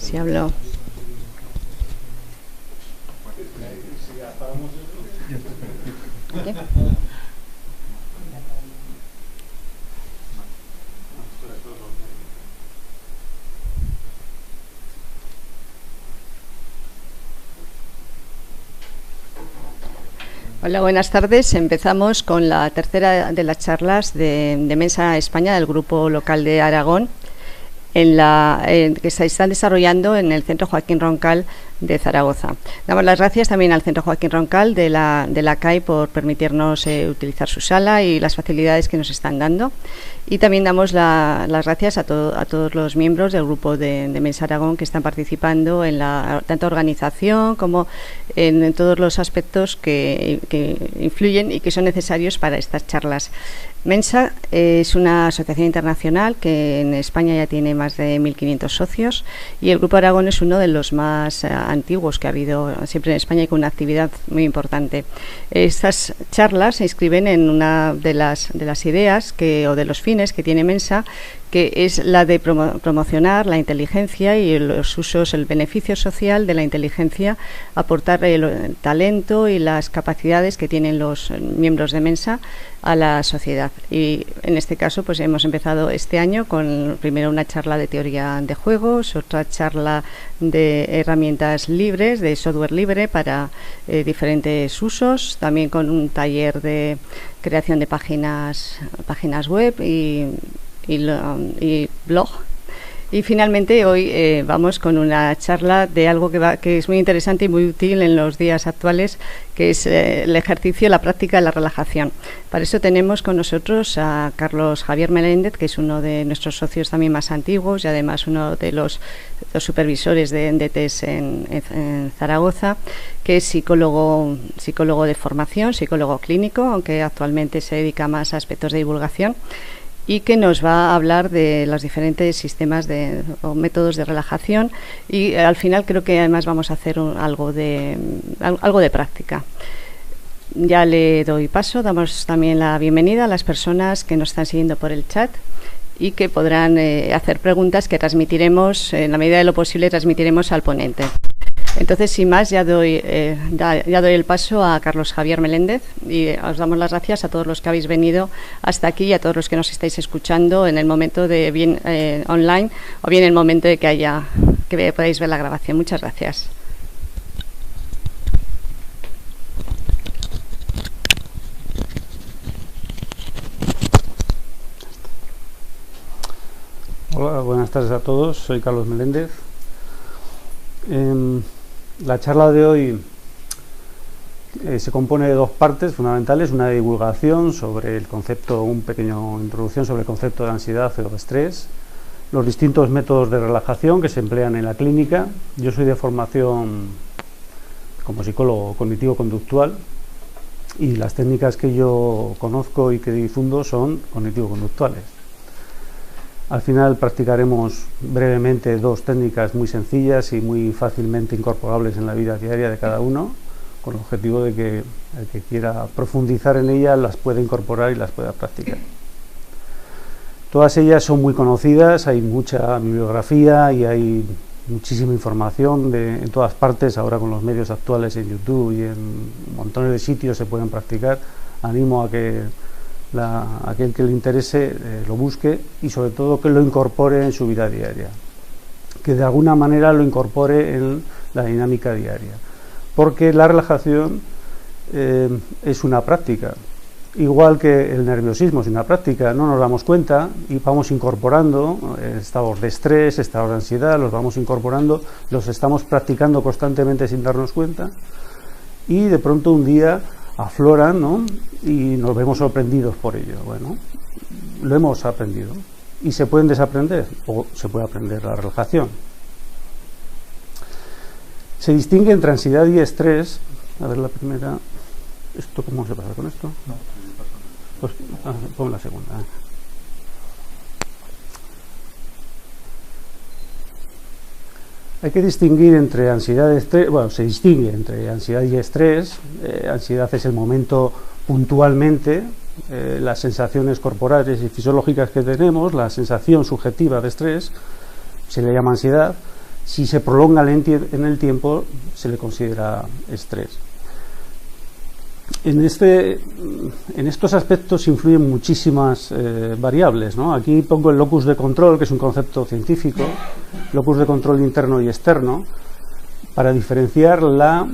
Si hablo. ¿Qué? Hola, buenas tardes. Empezamos con la tercera de las charlas de Mensa España del Grupo Local de Aragón, que se están desarrollando en el Centro Joaquín Roncal de Zaragoza. Damos las gracias también al Centro Joaquín Roncal de la CAI por permitirnos utilizar su sala y las facilidades que nos están dando. Y también damos las gracias a todos los miembros del grupo de Mensa Aragón que están participando en la tanto organización como en todos los aspectos que influyen y que son necesarios para estas charlas. Mensa es una asociación internacional que en España ya tiene más de 1.500 socios y el Grupo Aragón es uno de los más antiguos que ha habido siempre en España y con una actividad muy importante. Estas charlas se inscriben en una de las ideas o de los fines que tiene Mensa, que es la de promocionar la inteligencia y los usos, el beneficio social de la inteligencia, aportar el talento y las capacidades que tienen los miembros de Mensa a la sociedad. Y en este caso pues hemos empezado este año con primero una charla de teoría de juegos, otra charla de herramientas libres, de software libre para diferentes usos, también con un taller de creación de páginas web y blog. Y finalmente hoy vamos con una charla de algo que es muy interesante y muy útil en los días actuales, que es el ejercicio, la práctica de la relajación. Para eso tenemos con nosotros a Carlos Javier Meléndez, que es uno de nuestros socios también más antiguos y además uno de los supervisores de NDTs en Zaragoza, que es psicólogo de formación, psicólogo clínico, aunque actualmente se dedica más a aspectos de divulgación, y que nos va a hablar de los diferentes sistemas o métodos de relajación y al final creo que además vamos a hacer algo de práctica. Ya le doy paso, damos también la bienvenida a las personas que nos están siguiendo por el chat y que podrán hacer preguntas que transmitiremos, en la medida de lo posible, transmitiremos al ponente. Entonces, sin más, ya doy el paso a Carlos Javier Meléndez y os damos las gracias a todos los que habéis venido hasta aquí y a todos los que nos estáis escuchando en el momento de bien online o bien en el momento de que podáis ver la grabación. Muchas gracias. Hola, buenas tardes a todos. Soy Carlos Meléndez. La charla de hoy se compone de dos partes fundamentales, una de divulgación sobre el concepto, una pequeña introducción sobre el concepto de ansiedad o estrés, los distintos métodos de relajación que se emplean en la clínica. Yo soy de formación como psicólogo cognitivo-conductual y las técnicas que yo conozco y que difundo son cognitivo-conductuales. Al final practicaremos brevemente dos técnicas muy sencillas y muy fácilmente incorporables en la vida diaria de cada uno, con el objetivo de que el que quiera profundizar en ellas las pueda incorporar y las pueda practicar. Todas ellas son muy conocidas, hay mucha bibliografía y hay muchísima información en todas partes. Ahora con los medios actuales en YouTube y en montones de sitios se pueden practicar. Animo a que aquel que le interese lo busque y sobre todo que lo incorpore en su vida diaria, que de alguna manera lo incorpore en la dinámica diaria, porque la relajación es una práctica, igual que el nerviosismo es una práctica. No nos damos cuenta y vamos incorporando estados de estrés, estados de ansiedad, los vamos incorporando, los estamos practicando constantemente sin darnos cuenta y de pronto un día afloran, ¿no? Y nos vemos sorprendidos por ello. Bueno, lo hemos aprendido y se pueden desaprender o se puede aprender la relajación. Se distingue entre ansiedad y estrés. A ver la primera. ¿Esto cómo se pasa con esto? No, pues pon la segunda. Hay que distinguir entre ansiedad y estrés. Bueno, se distingue entre ansiedad y estrés. Ansiedad es el momento puntualmente, las sensaciones corporales y fisiológicas que tenemos, la sensación subjetiva de estrés, se le llama ansiedad, Si se prolonga en el tiempo, se le considera estrés. En estos aspectos influyen muchísimas variables, ¿no? Aquí pongo el locus de control, que es un concepto científico, locus de control interno y externo, para diferenciar la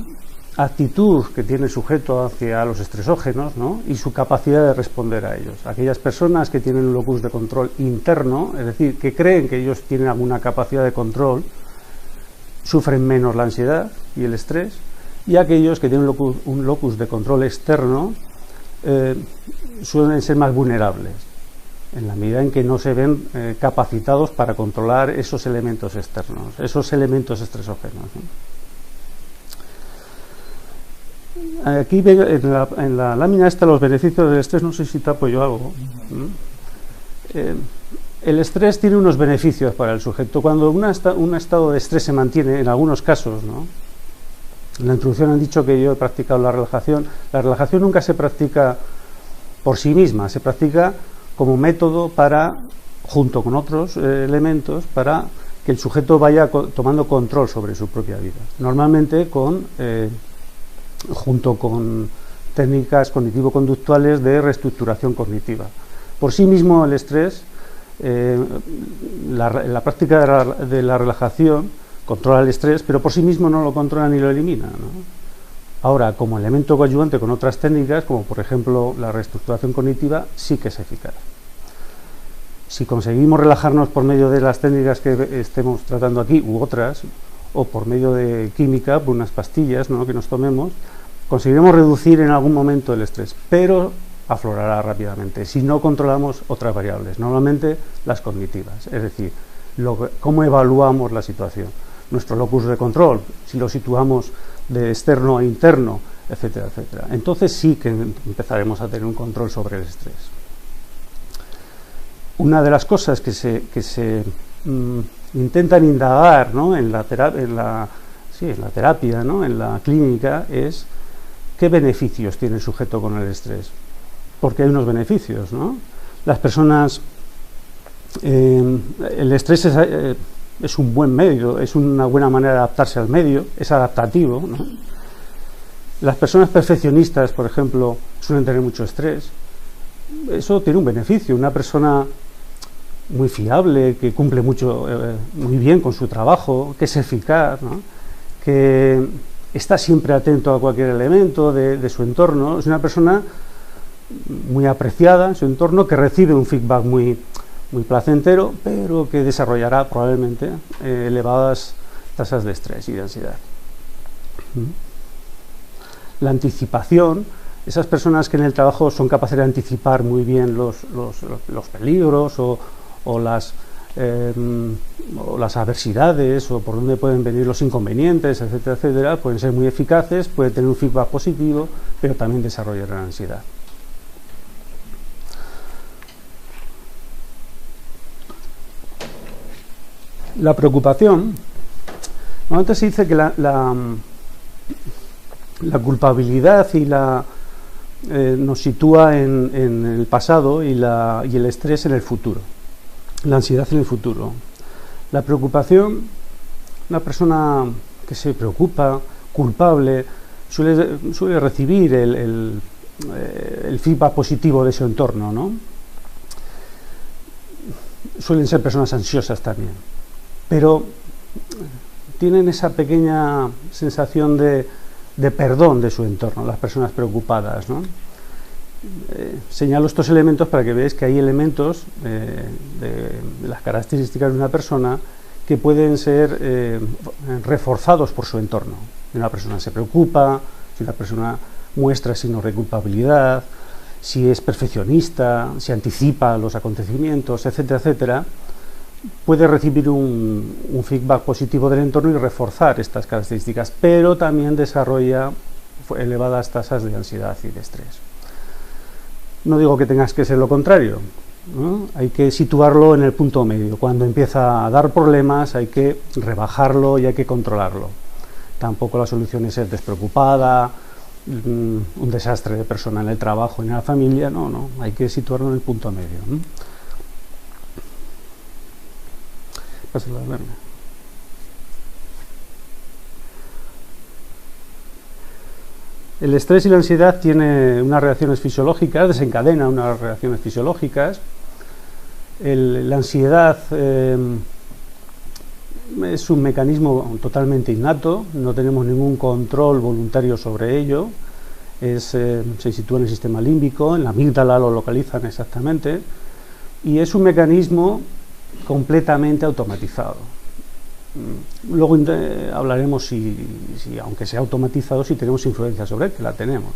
actitud que tiene el sujeto hacia los estresógenos, ¿no? Y su capacidad de responder a ellos. Aquellas personas que tienen un locus de control interno, es decir, que creen que ellos tienen alguna capacidad de control, sufren menos la ansiedad y el estrés, y aquellos que tienen un locus de control externo suelen ser más vulnerables, en la medida en que no se ven capacitados para controlar esos elementos externos, esos elementos estresógenos, ¿no? Aquí en la lámina esta los beneficios del estrés, no sé si tapo yo algo. El estrés tiene unos beneficios para el sujeto. Cuando un estado de estrés se mantiene, en algunos casos, ¿no? En la introducción han dicho que yo he practicado la relajación. La relajación nunca se practica por sí misma, se practica como método para, junto con otros elementos, para que el sujeto vaya tomando control sobre su propia vida. Normalmente junto con técnicas cognitivo-conductuales de reestructuración cognitiva. Por sí mismo el estrés, la práctica de la relajación controla el estrés, pero por sí mismo no lo controla ni lo elimina, ¿no? Ahora, como elemento coadyuvante con otras técnicas, como por ejemplo la reestructuración cognitiva, sí que es eficaz. Si conseguimos relajarnos por medio de las técnicas que estemos tratando aquí, u otras, o por medio de química, por unas pastillas, ¿no?, que nos tomemos, conseguiremos reducir en algún momento el estrés, pero aflorará rápidamente si no controlamos otras variables, normalmente las cognitivas, es decir, cómo evaluamos la situación, nuestro locus de control, si lo situamos de externo a interno, etcétera, etcétera. Entonces sí que empezaremos a tener un control sobre el estrés. Una de las cosas que se intentan indagar, ¿no?, en la terapia, ¿no?, en la clínica, es qué beneficios tiene el sujeto con el estrés. Porque hay unos beneficios, ¿no? Las personas, el estrés es un buen medio, es una buena manera de adaptarse al medio, es adaptativo, ¿no? Las personas perfeccionistas, por ejemplo, suelen tener mucho estrés. Eso tiene un beneficio. Una persona muy fiable, que cumple muy bien con su trabajo, que es eficaz, ¿no?, que está siempre atento a cualquier elemento de su entorno, es una persona muy apreciada en su entorno, que recibe un feedback muy placentero, pero que desarrollará probablemente elevadas tasas de estrés y de ansiedad. La anticipación, esas personas que en el trabajo son capaces de anticipar muy bien los peligros o las adversidades, o por dónde pueden venir los inconvenientes, etcétera, etcétera, pueden ser muy eficaces, pueden tener un feedback positivo, pero también desarrollarán ansiedad. La preocupación, normalmente se dice que la culpabilidad nos sitúa en el pasado y el estrés en el futuro, la ansiedad en el futuro. La preocupación, una persona que se preocupa, culpable, suele recibir el feedback positivo de su entorno, ¿no? Suelen ser personas ansiosas también, pero tienen esa pequeña sensación de perdón de su entorno, las personas preocupadas, ¿no? Señalo estos elementos para que veáis que hay elementos de las características de una persona que pueden ser reforzados por su entorno. Si una persona se preocupa, si una persona muestra signos de culpabilidad, si es perfeccionista, si anticipa los acontecimientos, etcétera, etcétera, puede recibir un feedback positivo del entorno y reforzar estas características, pero también desarrolla elevadas tasas de ansiedad y de estrés. No digo que tengas que ser lo contrario, ¿no? Hay que situarlo en el punto medio. Cuando empieza a dar problemas hay que rebajarlo y hay que controlarlo. Tampoco la solución es ser despreocupada, un desastre de persona en el trabajo, en la familia, no, hay que situarlo en el punto medio, ¿no? Pásalo a verme. El estrés y la ansiedad tiene unas reacciones fisiológicas, desencadena unas reacciones fisiológicas. La ansiedad es un mecanismo totalmente innato, no tenemos ningún control voluntario sobre ello. Se sitúa en el sistema límbico, en la amígdala lo localizan exactamente, y es un mecanismo completamente automatizado. Luego hablaremos si aunque sea automatizado, si tenemos influencia sobre él, que la tenemos.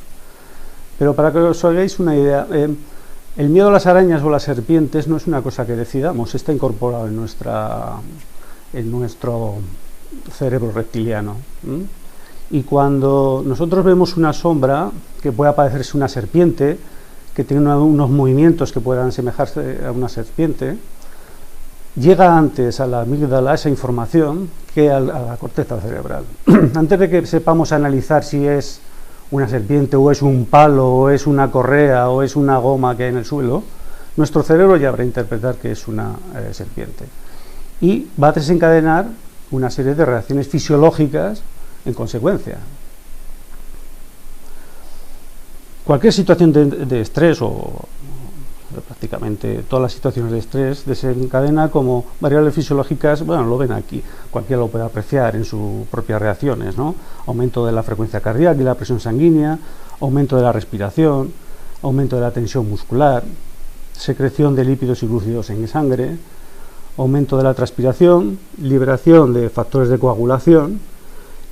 Pero para que os hagáis una idea, el miedo a las arañas o a las serpientes no es una cosa que decidamos, está incorporado en nuestro cerebro reptiliano. Y cuando nosotros vemos una sombra que pueda parecerse una serpiente, que tiene unos movimientos que puedan asemejarse a una serpiente, llega antes a la amígdala esa información que a la corteza cerebral. Antes de que sepamos analizar si es una serpiente o es un palo o es una correa o es una goma que hay en el suelo, nuestro cerebro ya habrá interpretar que es una serpiente. Y va a desencadenar una serie de reacciones fisiológicas en consecuencia. Cualquier situación de estrés o prácticamente todas las situaciones de estrés desencadena como variables fisiológicas, bueno, lo ven aquí, cualquiera lo puede apreciar en sus propias reacciones, ¿no? Aumento de la frecuencia cardíaca y la presión sanguínea, aumento de la respiración, aumento de la tensión muscular, secreción de lípidos y glúcidos en sangre, aumento de la transpiración, liberación de factores de coagulación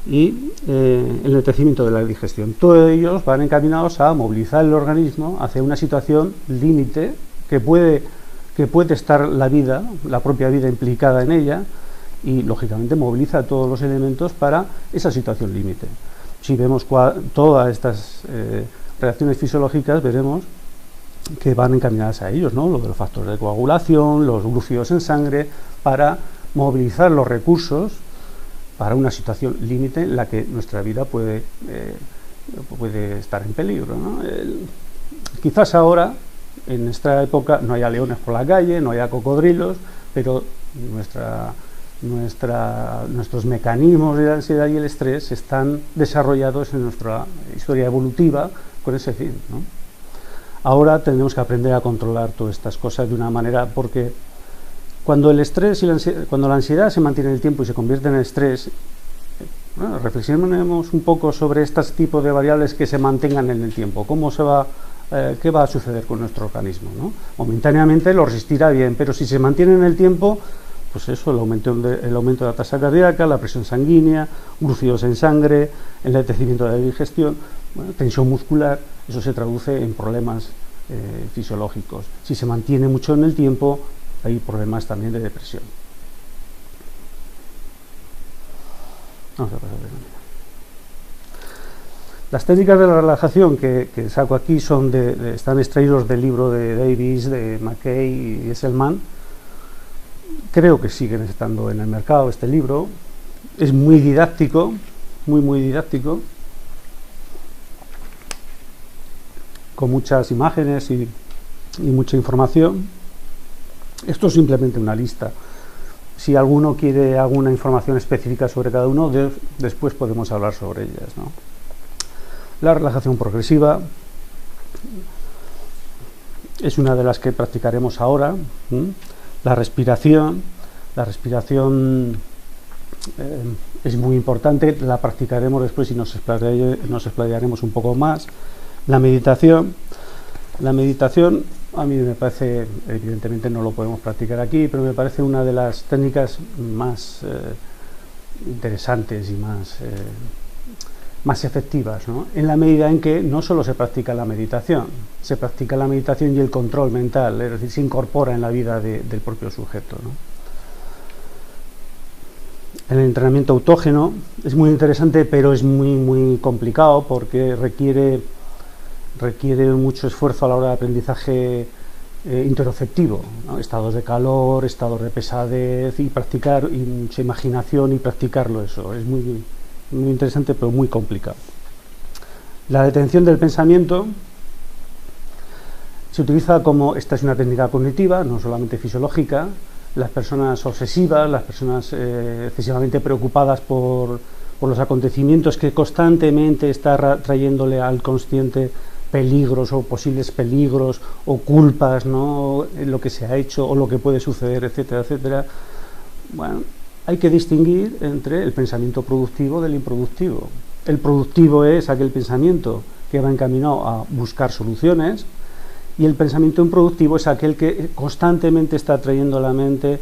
y el enlentecimiento de la digestión. Todos ellos van encaminados a movilizar el organismo hacia una situación límite que puede estar la propia vida implicada en ella, y lógicamente moviliza todos los elementos para esa situación límite. Si vemos todas estas reacciones fisiológicas, veremos que van encaminadas a ellos, ¿no? Lo de los factores de coagulación, los glúcidos en sangre, para movilizar los recursos para una situación límite en la que nuestra vida puede estar en peligro, ¿no? Quizás ahora, en esta época, no haya leones por la calle, no haya cocodrilos, pero nuestros mecanismos de ansiedad y el estrés están desarrollados en nuestra historia evolutiva con ese fin, ¿no? Ahora tenemos que aprender a controlar todas estas cosas de una manera, porque cuando el estrés y cuando la ansiedad se mantiene en el tiempo y se convierte en estrés, bueno, reflexionemos un poco sobre estos tipos de variables que se mantengan en el tiempo. ¿Qué va a suceder con nuestro organismo, ¿no? Momentáneamente lo resistirá bien, pero si se mantiene en el tiempo, pues eso, el aumento de la tasa cardíaca, la presión sanguínea, glúcidos en sangre, enlentecimiento de la digestión, bueno, tensión muscular, eso se traduce en problemas fisiológicos. Si se mantiene mucho en el tiempo, hay problemas también de depresión. Vamos a pasar. Las técnicas de la relajación que saco aquí están extraídos del libro de Davis, de McKay y Esselman. Creo que siguen estando en el mercado este libro. Es muy didáctico, muy didáctico, con muchas imágenes y mucha información. Esto es simplemente una lista. Si alguno quiere alguna información específica sobre cada uno, después podemos hablar sobre ellas, ¿no? La relajación progresiva es una de las que practicaremos ahora. La respiración es muy importante, la practicaremos después y nos explayaremos un poco más. La meditación a mí me parece, evidentemente no lo podemos practicar aquí, pero me parece una de las técnicas más interesantes y más efectivas, ¿no? En la medida en que no solo se practica la meditación y el control mental, es decir, se incorpora en la vida del propio sujeto, ¿no? El entrenamiento autógeno es muy interesante, pero es muy complicado porque requiere mucho esfuerzo a la hora de aprendizaje interoceptivo, ¿no? Estados de calor, estados de pesadez, y practicar, y mucha imaginación y practicarlo, eso es muy interesante, pero muy complicado. La detención del pensamiento se utiliza esta es una técnica cognitiva, no solamente fisiológica. Las personas obsesivas, las personas excesivamente preocupadas por por los acontecimientos que constantemente está trayéndole al consciente peligros o posibles peligros o culpas, ¿no? Lo que se ha hecho o lo que puede suceder, etcétera, etcétera. Bueno, hay que distinguir entre el pensamiento productivo del improductivo. El productivo es aquel pensamiento que va encaminado a buscar soluciones, y el pensamiento improductivo es aquel que constantemente está trayendo a la mente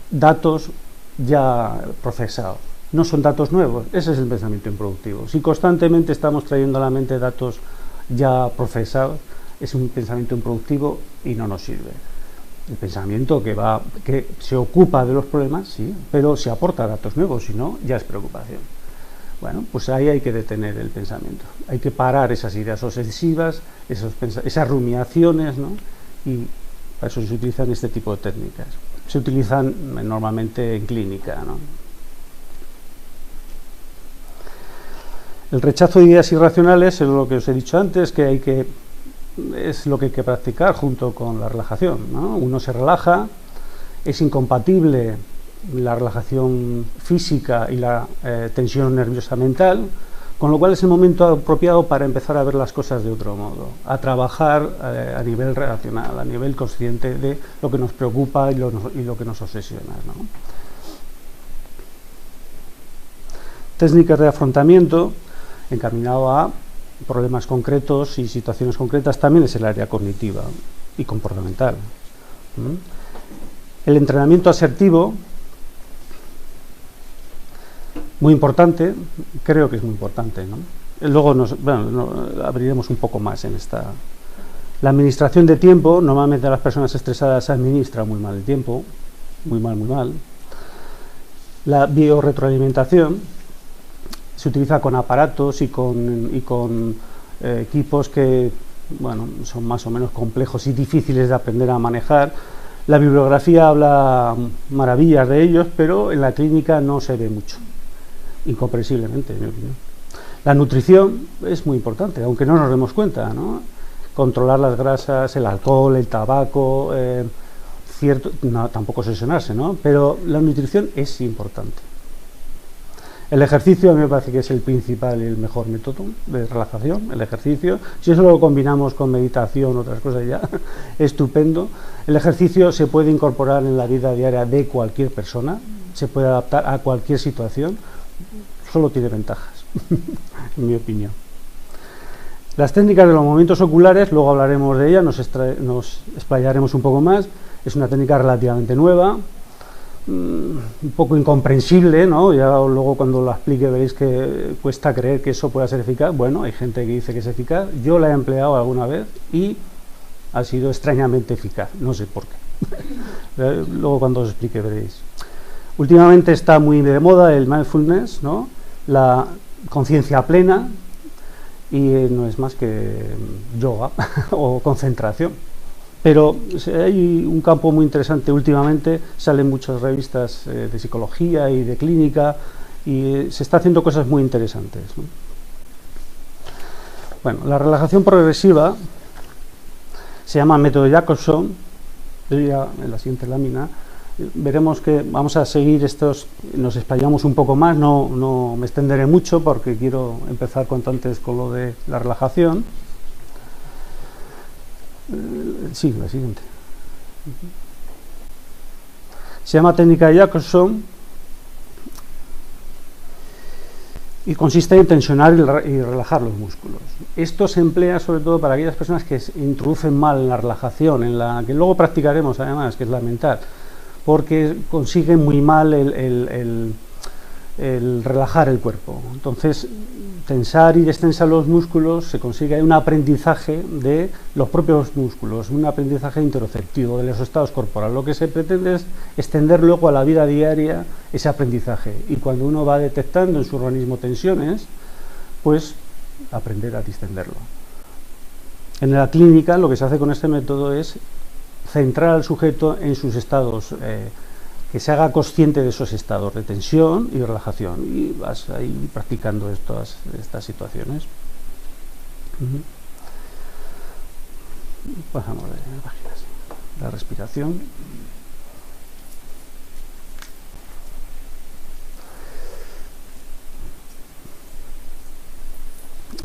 datos ya procesados. No son datos nuevos, ese es el pensamiento improductivo. Si constantemente estamos trayendo a la mente datos ya procesados, es un pensamiento improductivo y no nos sirve. El pensamiento que se ocupa de los problemas, sí, pero se aporta datos nuevos, si no, ya es preocupación. Bueno, pues ahí hay que detener el pensamiento, hay que parar esas ideas obsesivas, esas rumiaciones, ¿no? Y para eso se utilizan este tipo de técnicas. Se utilizan normalmente en clínica, ¿no? El rechazo de ideas irracionales es lo que os he dicho antes, es lo que hay que practicar junto con la relajación, ¿no? Uno se relaja, es incompatible la relajación física y la tensión nerviosa mental, con lo cual es el momento apropiado para empezar a ver las cosas de otro modo, a trabajar a nivel relacional, a nivel consciente de lo que nos preocupa y lo que nos obsesiona, ¿no? Técnicas de afrontamiento encaminado a problemas concretos y situaciones concretas también es el área cognitiva y comportamental. El entrenamiento asertivo, muy importante, creo que es muy importante, ¿no? Luego abriremos un poco más en esta. La administración de tiempo, normalmente a las personas estresadas se administra muy mal el tiempo, muy mal. La biorretroalimentación se utiliza con aparatos y con equipos que, bueno, son más o menos complejos y difíciles de aprender a manejar. La bibliografía habla maravillas de ellos, pero en la clínica no se ve mucho, incomprensiblemente, en mi opinión. La nutrición es muy importante, aunque no nos demos cuenta, ¿no? Controlar las grasas, el alcohol, el tabaco, tampoco obsesionarse, ¿no? Pero la nutrición es importante. El ejercicio a mí me parece que es el principal y el mejor método de relajación, el ejercicio. Si eso lo combinamos con meditación, otras cosas ya, estupendo. El ejercicio se puede incorporar en la vida diaria de cualquier persona, se puede adaptar a cualquier situación, solo tiene ventajas, en mi opinión. Las técnicas de los movimientos oculares, luego hablaremos de ellas, nos explayaremos un poco más. Es una técnica relativamente nueva, un poco incomprensible, ¿no? Ya luego cuando la explique veréis que cuesta creer que eso pueda ser eficaz. Bueno, hay gente que dice que es eficaz, yo la he empleado alguna vez y ha sido extrañamente eficaz, no sé por qué. Luego cuando os explique veréis. Últimamente está muy de moda el mindfulness, ¿no? La conciencia plena, y no es más que yoga o concentración. Pero hay un campo muy interesante últimamente, salen muchas revistas de psicología y de clínica, y se está haciendo cosas muy interesantes, ¿no? Bueno, la relajación progresiva se llama método Jacobson. Ya en la siguiente lámina veremos que vamos a seguir estos, nos explayamos un poco más, no me extenderé mucho porque quiero empezar cuanto antes con lo de la relajación. Sí, la siguiente. Se llama técnica de Jacobson y consiste en tensionar y relajar los músculos. Esto se emplea sobre todo para aquellas personas que se introducen mal en la relajación, en la que luego practicaremos además, que es la mental, porque consiguen muy mal el relajar el cuerpo. Entonces, tensar y destensar los músculos se consigue un aprendizaje de los propios músculos, un aprendizaje interoceptivo de los estados corporales. Lo que se pretende es extender luego a la vida diaria ese aprendizaje, y cuando uno va detectando en su organismo tensiones, pues aprender a distenderlo. En la clínica lo que se hace con este método es centrar al sujeto en sus estados, que se haga consciente de esos estados de tensión y relajación, y vas ahí practicando estas situaciones. Pasamos de páginas. La respiración.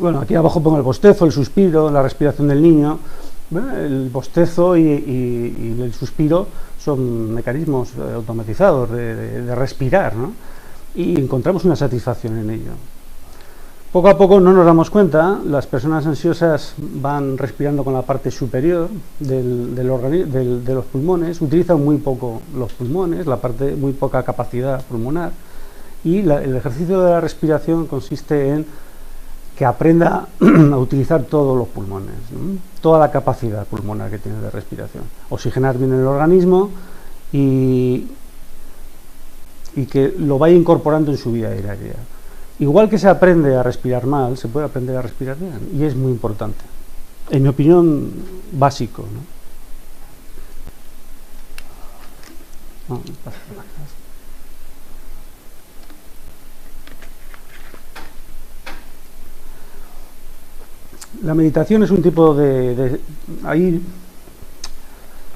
Bueno, aquí abajo pongo el bostezo, el suspiro, la respiración del niño. Bueno, el bostezo y el suspiro son mecanismos automatizados de respirar, ¿no? Y encontramos una satisfacción en ello. Poco a poco no nos damos cuenta, las personas ansiosas van respirando con la parte superior de los pulmones, utilizan muy poco los pulmones, muy poca capacidad pulmonar, y el ejercicio de la respiración consiste en que aprenda a utilizar todos los pulmones, ¿no? Toda la capacidad pulmonar que tiene de respiración, oxigenar bien el organismo y que lo vaya incorporando en su vida diaria. Igual que se aprende a respirar mal, se puede aprender a respirar bien, y es muy importante. En mi opinión, básico, ¿no? La meditación es un tipo hay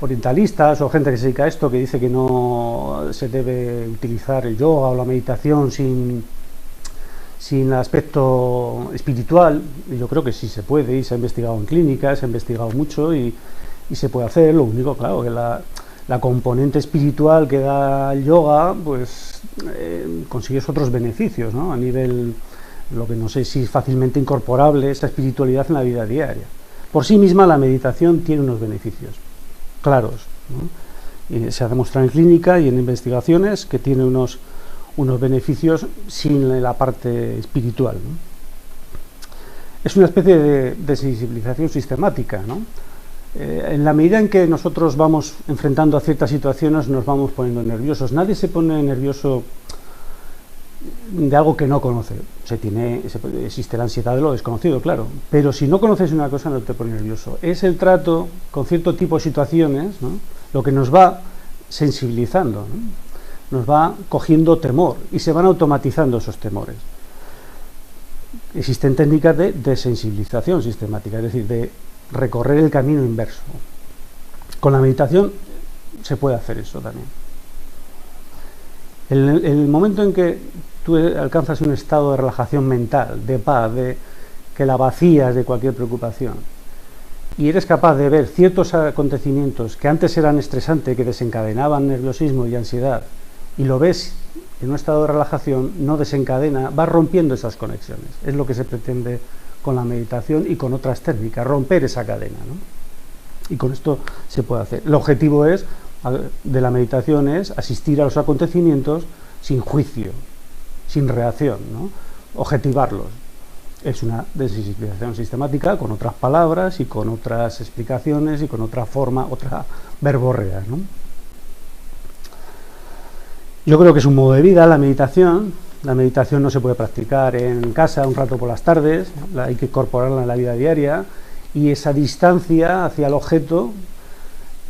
orientalistas o gente que se dedica a esto que dice que no se debe utilizar el yoga o la meditación sin aspecto espiritual. Y yo creo que sí se puede, y se ha investigado en clínicas, se ha investigado mucho y se puede hacer. Lo único, claro, que la componente espiritual que da el yoga, pues consigues otros beneficios, ¿no? A nivel, lo que no sé si es fácilmente incorporable, esa espiritualidad en la vida diaria. Por sí misma la meditación tiene unos beneficios claros, ¿no? Y se ha demostrado en clínica y en investigaciones que tiene unos beneficios sin la parte espiritual, ¿no? Es una especie de sensibilización sistemática, ¿no? En la medida en que nosotros vamos enfrentando a ciertas situaciones nos vamos poniendo nerviosos. Nadie se pone nervioso de algo que no conoce. Existe la ansiedad de lo desconocido, claro, pero si no conoces una cosa no te pone nervioso. Es el trato con cierto tipo de situaciones, ¿no?, lo que nos va sensibilizando, ¿no?, nos va cogiendo temor y se van automatizando esos temores. Existen técnicas de desensibilización sistemática, es decir, de recorrer el camino inverso. Con la meditación se puede hacer eso también. El momento en que tú alcanzas un estado de relajación mental, de paz, que la vacías de cualquier preocupación, y eres capaz de ver ciertos acontecimientos que antes eran estresantes, que desencadenaban nerviosismo y ansiedad, y lo ves en un estado de relajación, no desencadena, vas rompiendo esas conexiones. Es lo que se pretende con la meditación y con otras técnicas, romper esa cadena, ¿no? Y con esto se puede hacer. El objetivo de la meditación es asistir a los acontecimientos sin juicio, sin reacción, ¿no?, objetivarlos. Es una desensibilización sistemática con otras palabras y con otras explicaciones y con otra forma, otra verborrea, ¿no? Yo creo que es un modo de vida la meditación. La meditación no se puede practicar en casa un rato por las tardes, hay que incorporarla en la vida diaria, y esa distancia hacia el objeto,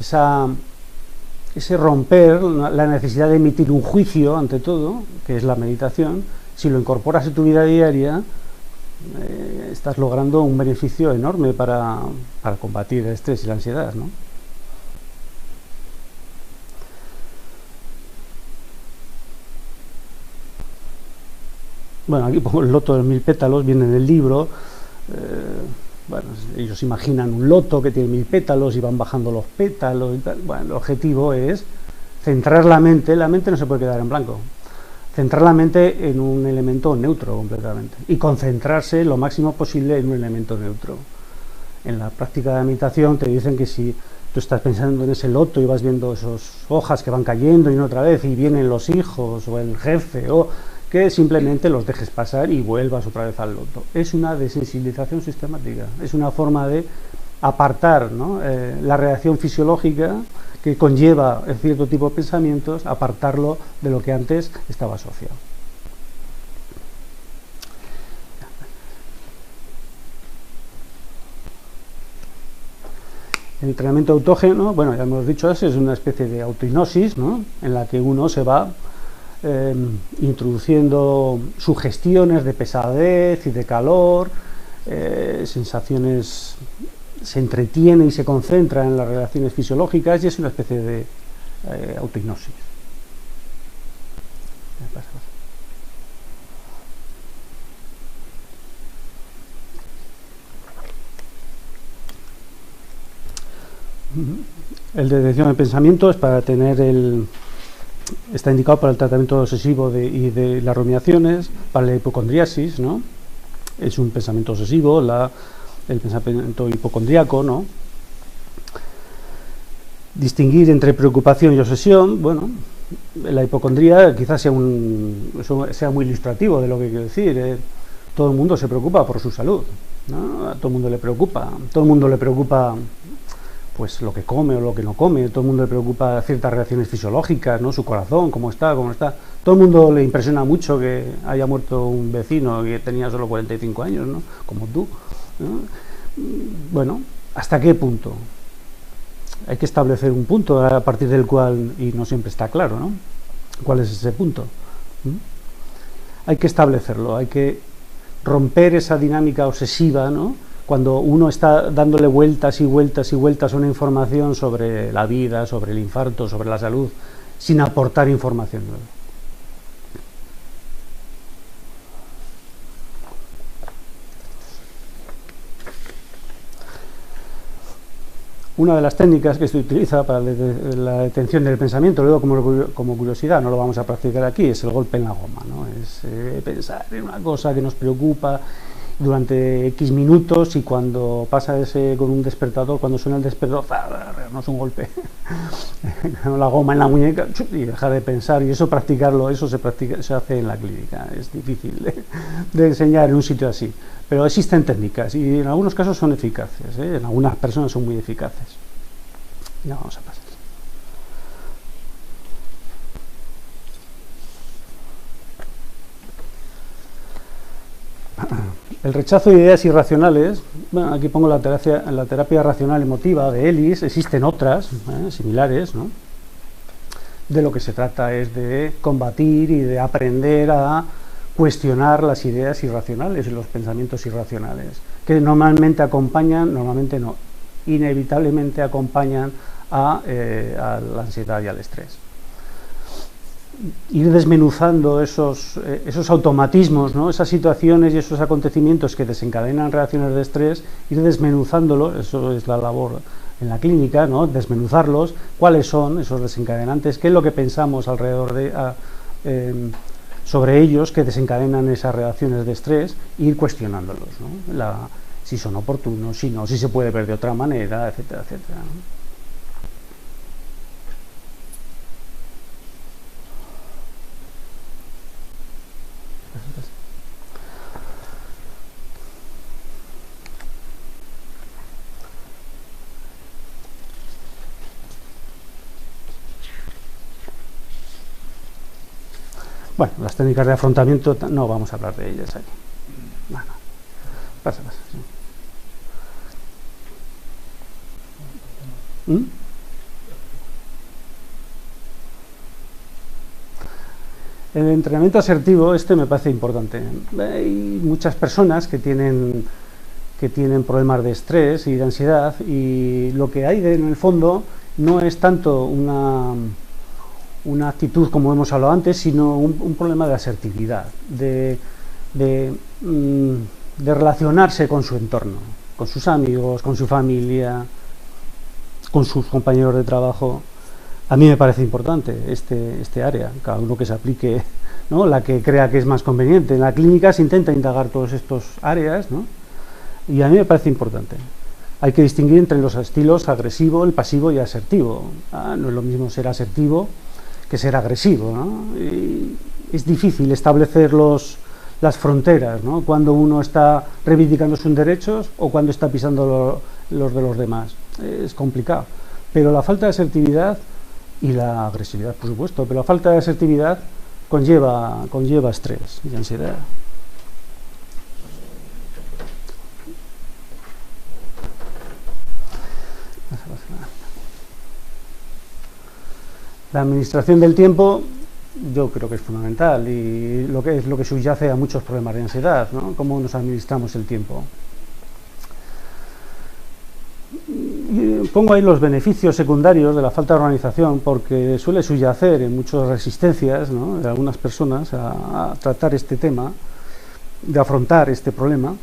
ese romper la necesidad de emitir un juicio ante todo, que es la meditación, si lo incorporas en tu vida diaria, estás logrando un beneficio enorme para combatir el estrés y la ansiedad, ¿no? Bueno, aquí pongo el loto de los 1000 pétalos, viene en el libro. Bueno, ellos imaginan un loto que tiene 1000 pétalos y van bajando los pétalos y tal. Bueno, el objetivo es centrar la mente no se puede quedar en blanco, centrar la mente en un elemento neutro completamente y concentrarse lo máximo posible en un elemento neutro. En la práctica de meditación te dicen que si tú estás pensando en ese loto y vas viendo esas hojas que van cayendo y una otra vez y vienen los hijos o el jefe, o que simplemente los dejes pasar y vuelvas otra vez al loto. Es una desensibilización sistemática, es una forma de apartar, ¿no?, la reacción fisiológica que conlleva cierto tipo de pensamientos, apartarlo de lo que antes estaba asociado. El entrenamiento autógeno, bueno, ya hemos dicho, es una especie de autohipnosis, ¿no?, en la que uno se va introduciendo sugestiones de pesadez y de calor, sensaciones, se entretiene y se concentra en las relaciones fisiológicas, y es una especie de autohipnosis. El de detención del pensamiento es para tener está indicado para el tratamiento obsesivo y de las rumiaciones, para la hipocondriasis, ¿no? Es un pensamiento obsesivo, el pensamiento hipocondriaco, ¿no? Distinguir entre preocupación y obsesión, bueno, la hipocondría quizás sea muy ilustrativo de lo que quiero decir. Todo el mundo se preocupa por su salud, ¿no? A todo el mundo le preocupa, pues lo que come o lo que no come, todo el mundo le preocupa ciertas reacciones fisiológicas, ¿no? Su corazón, cómo está. Todo el mundo le impresiona mucho que haya muerto un vecino que tenía solo 45 años, ¿no? Como tú, ¿no? Bueno, ¿hasta qué punto? Hay que establecer un punto a partir del cual, y no siempre está claro, ¿no? ¿Cuál es ese punto? Hay que establecerlo, hay que romper esa dinámica obsesiva, ¿no? Cuando uno está dándole vueltas y vueltas y vueltas a una información sobre la vida, sobre el infarto, sobre la salud, sin aportar información nueva. Una de las técnicas que se utiliza para la detención del pensamiento, luego como curiosidad, no lo vamos a practicar aquí, es el golpe en la goma, ¿no? Es pensar en una cosa que nos preocupa durante X minutos, y cuando pasa ese con un despertador, cuando suena el despertador, no es un golpe, la goma en la muñeca, y dejar de pensar. Y eso practicarlo, eso se hace en la clínica. Es difícil de enseñar en un sitio así, pero existen técnicas y en algunos casos son eficaces, en algunas personas son muy eficaces. Ya vamos a pasar. El rechazo de ideas irracionales, bueno, aquí pongo la terapia racional emotiva de Ellis, existen otras similares, ¿no? De lo que se trata es de combatir y de aprender a cuestionar las ideas irracionales y los pensamientos irracionales, que inevitablemente acompañan a la ansiedad y al estrés. Ir desmenuzando esos automatismos, ¿no? Esas situaciones y esos acontecimientos que desencadenan reacciones de estrés, ir desmenuzándolos, eso es la labor en la clínica, ¿no? Desmenuzarlos, cuáles son esos desencadenantes, qué es lo que pensamos alrededor sobre ellos que desencadenan esas reacciones de estrés, e ir cuestionándolos, ¿no? Si son oportunos, si no, si se puede ver de otra manera, etcétera, etcétera, ¿no? Bueno, las técnicas de afrontamiento no vamos a hablar de ellas aquí. Bueno, pasa. ¿Sí? El entrenamiento asertivo, me parece importante. Hay muchas personas que tienen problemas de estrés y de ansiedad, y lo que hay en el fondo no es tanto una actitud como hemos hablado antes, sino un problema de asertividad, de relacionarse con su entorno, con sus amigos, con su familia, con sus compañeros de trabajo. A mí me parece importante este área, cada uno que se aplique, ¿no? La que crea que es más conveniente. En la clínica se intenta indagar todos estos áreas, ¿no? Y a mí me parece importante. Hay que distinguir entre los estilos agresivo, el pasivo y asertivo. No es lo mismo ser asertivo que ser agresivo, ¿no? Y es difícil establecer las fronteras, ¿no? Cuando uno está reivindicando sus derechos o cuando está pisando los de los demás. Es complicado. Pero la falta de asertividad y la agresividad, por supuesto, pero la falta de asertividad conlleva estrés y ansiedad. La administración del tiempo yo creo que es fundamental, y lo que subyace a muchos problemas de ansiedad, ¿no? Cómo nos administramos el tiempo. Y pongo ahí los beneficios secundarios de la falta de organización, porque suele subyacer en muchas resistencias, ¿no?, de algunas personas a tratar este tema, de afrontar este problema,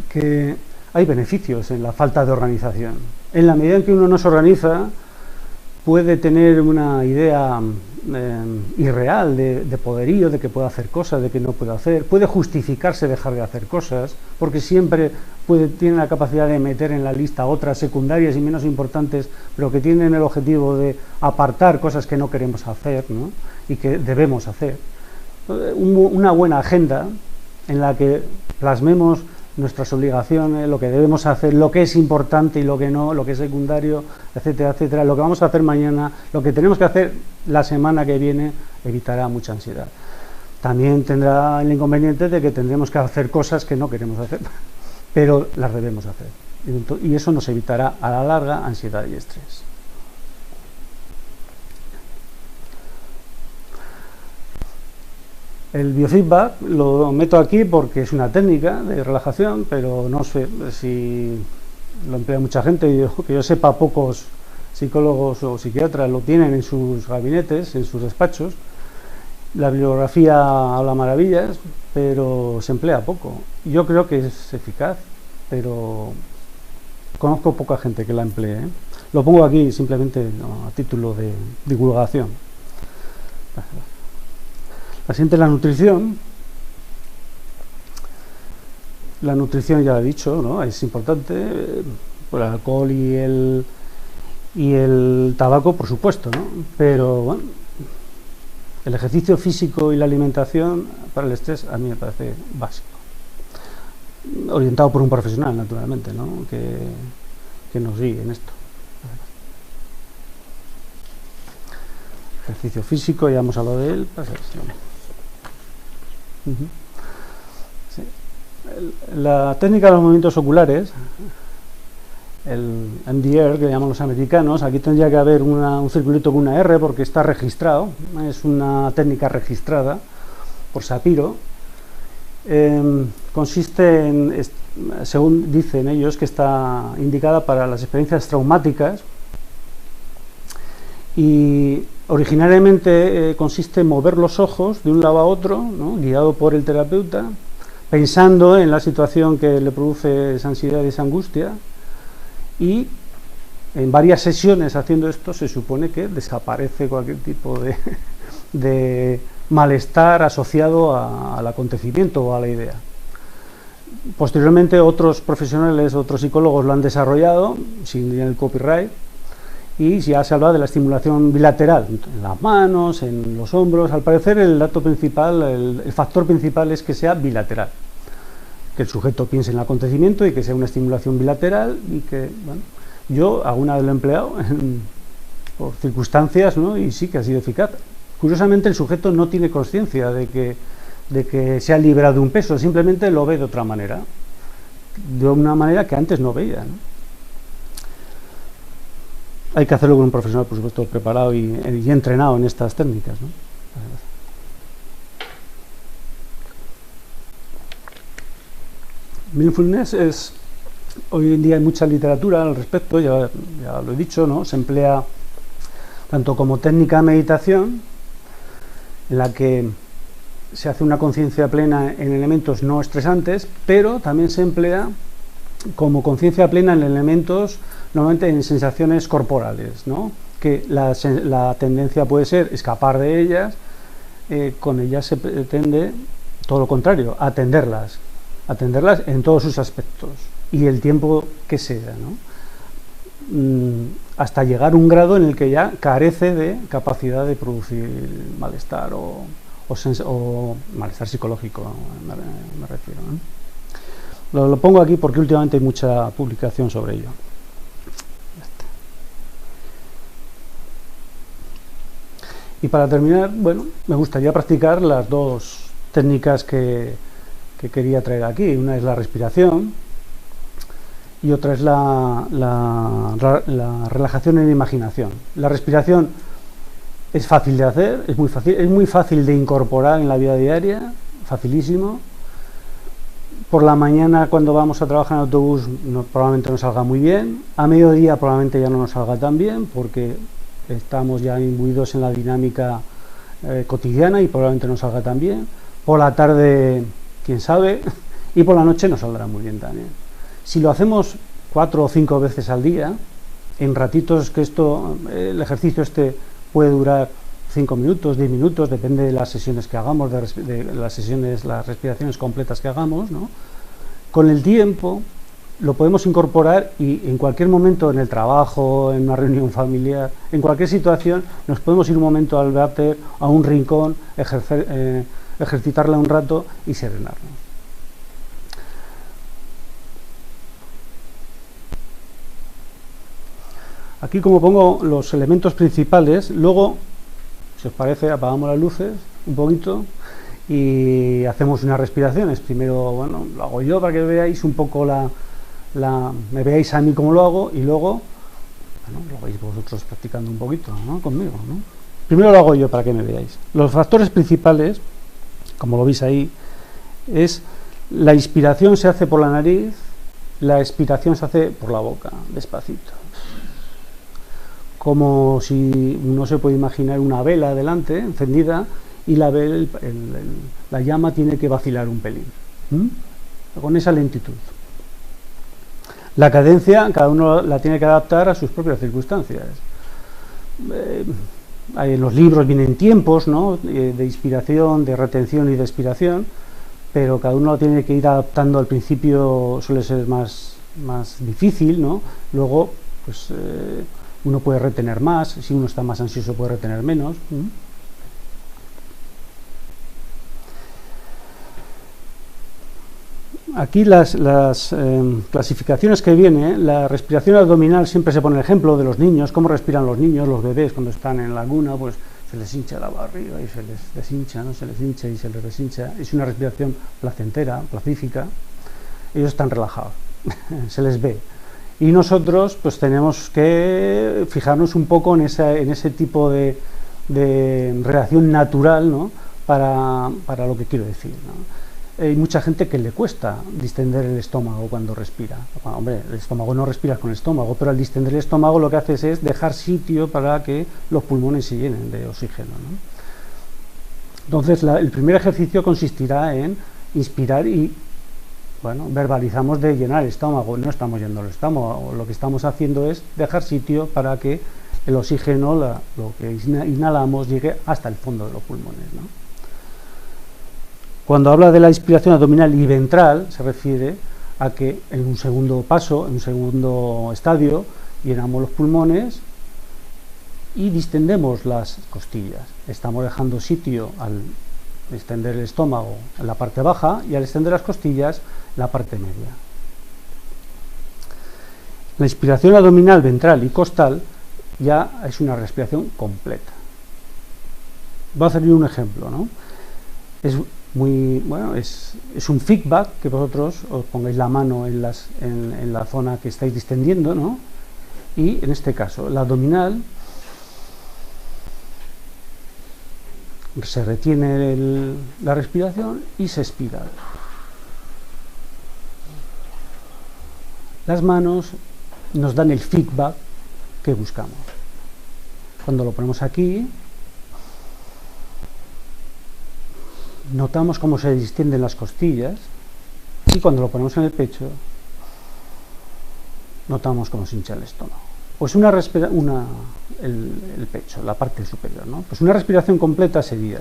que hay beneficios en la falta de organización. En la medida en que uno no se organiza, puede tener una idea irreal de poderío, de que puede hacer cosas, de que no puede hacer, puede justificarse dejar de hacer cosas, porque siempre tiene la capacidad de meter en la lista otras secundarias y menos importantes, pero que tienen el objetivo de apartar cosas que no queremos hacer, ¿no? Y que debemos hacer. Una buena agenda en la que plasmemos nuestras obligaciones, lo que debemos hacer, lo que es importante y lo que no, lo que es secundario, etcétera, etcétera, lo que vamos a hacer mañana, lo que tenemos que hacer la semana que viene, evitará mucha ansiedad. También tendrá el inconveniente de que tendremos que hacer cosas que no queremos hacer, pero las debemos hacer. Y eso nos evitará a la larga ansiedad y estrés. El biofeedback lo meto aquí porque es una técnica de relajación, pero no sé si lo emplea mucha gente. Que yo sepa, pocos psicólogos o psiquiatras lo tienen en sus gabinetes, en sus despachos. La bibliografía habla maravillas, pero se emplea poco. Yo creo que es eficaz, pero conozco poca gente que la emplee, ¿eh? Lo pongo aquí simplemente a título de divulgación. La siguiente es la nutrición. La nutrición, ya lo he dicho, ¿no? Es importante, por el alcohol y el tabaco, por supuesto, ¿no? Pero bueno, el ejercicio físico y la alimentación para el estrés a mí me parece básico. Orientado por un profesional, naturalmente, ¿no? Que nos guíe en esto. Ejercicio físico, ya hemos hablado de él. Sí. La técnica de los movimientos oculares, el MDR que llaman los americanos, aquí tendría que haber un circulito con una R porque está registrado, es una técnica registrada por Sapiro. Consiste en, según dicen ellos, que está indicada para las experiencias traumáticas y originariamente consiste en mover los ojos de un lado a otro, ¿no? Guiado por el terapeuta, pensando en la situación que le produce esa ansiedad y esa angustia, y en varias sesiones haciendo esto se supone que desaparece cualquier tipo de malestar asociado al acontecimiento o a la idea. Posteriormente otros profesionales, otros psicólogos lo han desarrollado sin el copyright, y ya se habla de la estimulación bilateral, en las manos, en los hombros. Al parecer el dato principal, el factor principal es que sea bilateral, que el sujeto piense en el acontecimiento y que sea una estimulación bilateral, y que, bueno, yo alguna vez lo he empleado por circunstancias, ¿no? Y sí que ha sido eficaz. Curiosamente el sujeto no tiene conciencia de que se ha liberado de un peso, simplemente lo ve de otra manera, de una manera que antes no veía, ¿no? Hay que hacerlo con un profesional, por supuesto, preparado y entrenado en estas técnicas, ¿no? Mindfulness hoy en día hay mucha literatura al respecto, ya lo he dicho, ¿no? Se emplea tanto como técnica de meditación, en la que se hace una conciencia plena en elementos no estresantes, pero también se emplea como conciencia plena en elementos, normalmente en sensaciones corporales, ¿no? Que la tendencia puede ser escapar de ellas, con ellas se pretende todo lo contrario, atenderlas en todos sus aspectos y el tiempo que sea, ¿no? Hasta llegar a un grado en el que ya carece de capacidad de producir malestar o malestar psicológico, me refiero, ¿no? Lo pongo aquí porque últimamente hay mucha publicación sobre ello. Y para terminar, bueno, me gustaría practicar las dos técnicas que quería traer aquí. Una es la respiración y otra es la relajación en imaginación. La respiración es fácil de hacer, es muy fácil de incorporar en la vida diaria, facilísimo. Por la mañana, cuando vamos a trabajar en autobús, probablemente nos salga muy bien. A mediodía probablemente ya no nos salga tan bien porque estamos ya imbuidos en la dinámica cotidiana y probablemente nos salga tan bien. Por la tarde, quién sabe, y por la noche nos saldrá muy bien también. Si lo hacemos 4 o 5 veces al día, en ratitos que el ejercicio puede durar 5 minutos, 10 minutos, depende de las sesiones que hagamos, de las respiraciones completas que hagamos, ¿no? Con el tiempo lo podemos incorporar y en cualquier momento, en el trabajo, en una reunión familiar, en cualquier situación, nos podemos ir un momento al váter, a un rincón, ejercitarla un rato y serenarnos. Aquí, como pongo los elementos principales, luego, si os parece, apagamos las luces un poquito y hacemos unas respiraciones. Primero, bueno, lo hago yo para que veáis un poco me veáis a mí cómo lo hago, y luego, bueno, lo vais vosotros practicando un poquito, ¿no? Conmigo, ¿no? Primero lo hago yo para que me veáis. Los factores principales, como lo veis ahí, es la inspiración se hace por la nariz, la expiración se hace por la boca, despacito. Como si uno se puede imaginar una vela delante, encendida, y la llama tiene que vacilar un pelín, con esa lentitud. La cadencia, cada uno la tiene que adaptar a sus propias circunstancias. En los libros vienen tiempos, ¿no?, de inspiración, de retención y de expiración, pero cada uno lo tiene que ir adaptando. Al principio suele ser más difícil, ¿no? Luego, pues uno puede retener más, si uno está más ansioso puede retener menos. Aquí las clasificaciones que vienen, la respiración abdominal siempre se pone el ejemplo de los niños, cómo respiran los niños, los bebés cuando están en la cuna, pues se les hincha la barriga y se les deshincha, ¿no? Se les hincha y se les deshincha. Es una respiración placentera, pacífica. Ellos están relajados, se les ve. Y nosotros pues tenemos que fijarnos un poco en ese tipo de reacción natural, ¿no?, para lo que quiero decir, ¿no? Hay mucha gente que le cuesta distender el estómago cuando respira. Bueno, hombre, el estómago no respiras con el estómago, pero al distender el estómago lo que haces es dejar sitio para que los pulmones se llenen de oxígeno, ¿no? Entonces, el primer ejercicio consistirá en inspirar y, bueno, verbalizamos de llenar el estómago. No estamos llenando el estómago, lo que estamos haciendo es dejar sitio para que el oxígeno, lo que inhalamos, llegue hasta el fondo de los pulmones, ¿no? Cuando habla de la inspiración abdominal y ventral, se refiere a que en un segundo paso, en un segundo estadio, llenamos los pulmones y distendemos las costillas. Estamos dejando sitio al extender el estómago en la parte baja y al extender las costillas en la parte media. La inspiración abdominal, ventral y costal ya es una respiración completa. Voy a hacer un ejemplo, ¿no? Es muy bueno, es un feedback que vosotros os pongáis la mano en la zona que estáis distendiendo, ¿no? Y en este caso, la abdominal se retiene la respiración y se expira. Las manos nos dan el feedback que buscamos. Cuando lo ponemos aquí, notamos cómo se distienden las costillas, y cuando lo ponemos en el pecho, notamos cómo se hincha el estómago. Pues el pecho, la parte superior, ¿no? Pues una respiración completa sería: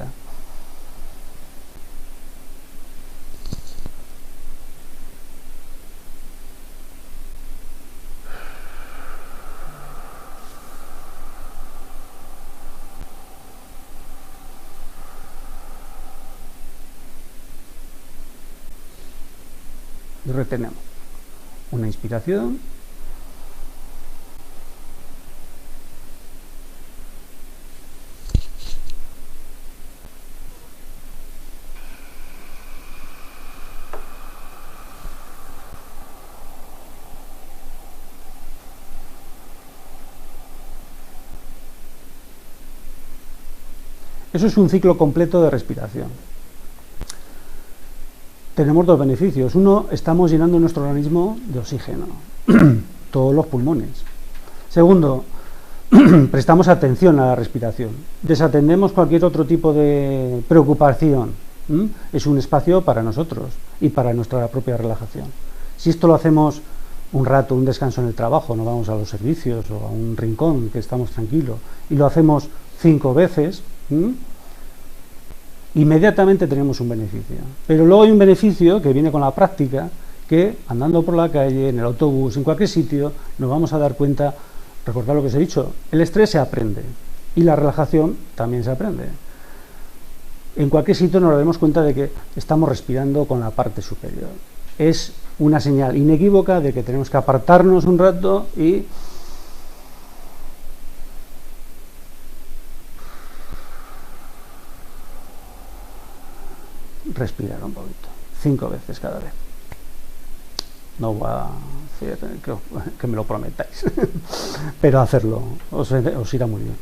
y retenemos una inspiración, eso es un ciclo completo de respiración. Tenemos dos beneficios. Uno, estamos llenando nuestro organismo de oxígeno, todos los pulmones. Segundo, prestamos atención a la respiración. Desatendemos cualquier otro tipo de preocupación. Es un espacio para nosotros y para nuestra propia relajación. Si esto lo hacemos un rato, un descanso en el trabajo, no vamos a los servicios o a un rincón que estamos tranquilos, y lo hacemos 5 veces, inmediatamente tenemos un beneficio. Pero luego hay un beneficio que viene con la práctica, que andando por la calle, en el autobús, en cualquier sitio, nos vamos a dar cuenta. Recordad lo que os he dicho, el estrés se aprende y la relajación también se aprende. En cualquier sitio nos daremos cuenta de que estamos respirando con la parte superior. Es una señal inequívoca de que tenemos que apartarnos un rato y respirar un poquito, 5 veces cada vez. No voy a decir que me lo prometáis, pero hacerlo os irá muy bien.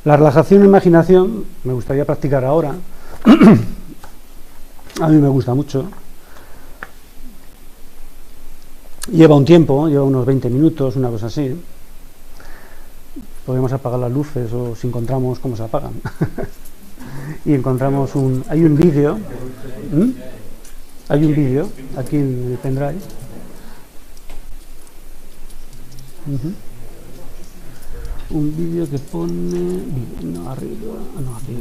La relajación e imaginación me gustaría practicar ahora. A mí me gusta mucho. Lleva un tiempo, lleva unos 20 minutos, una cosa así. Podemos apagar las luces o si encontramos cómo se apagan. Y encontramos hay un vídeo. Hay un vídeo aquí en el pendrive. Un vídeo que pone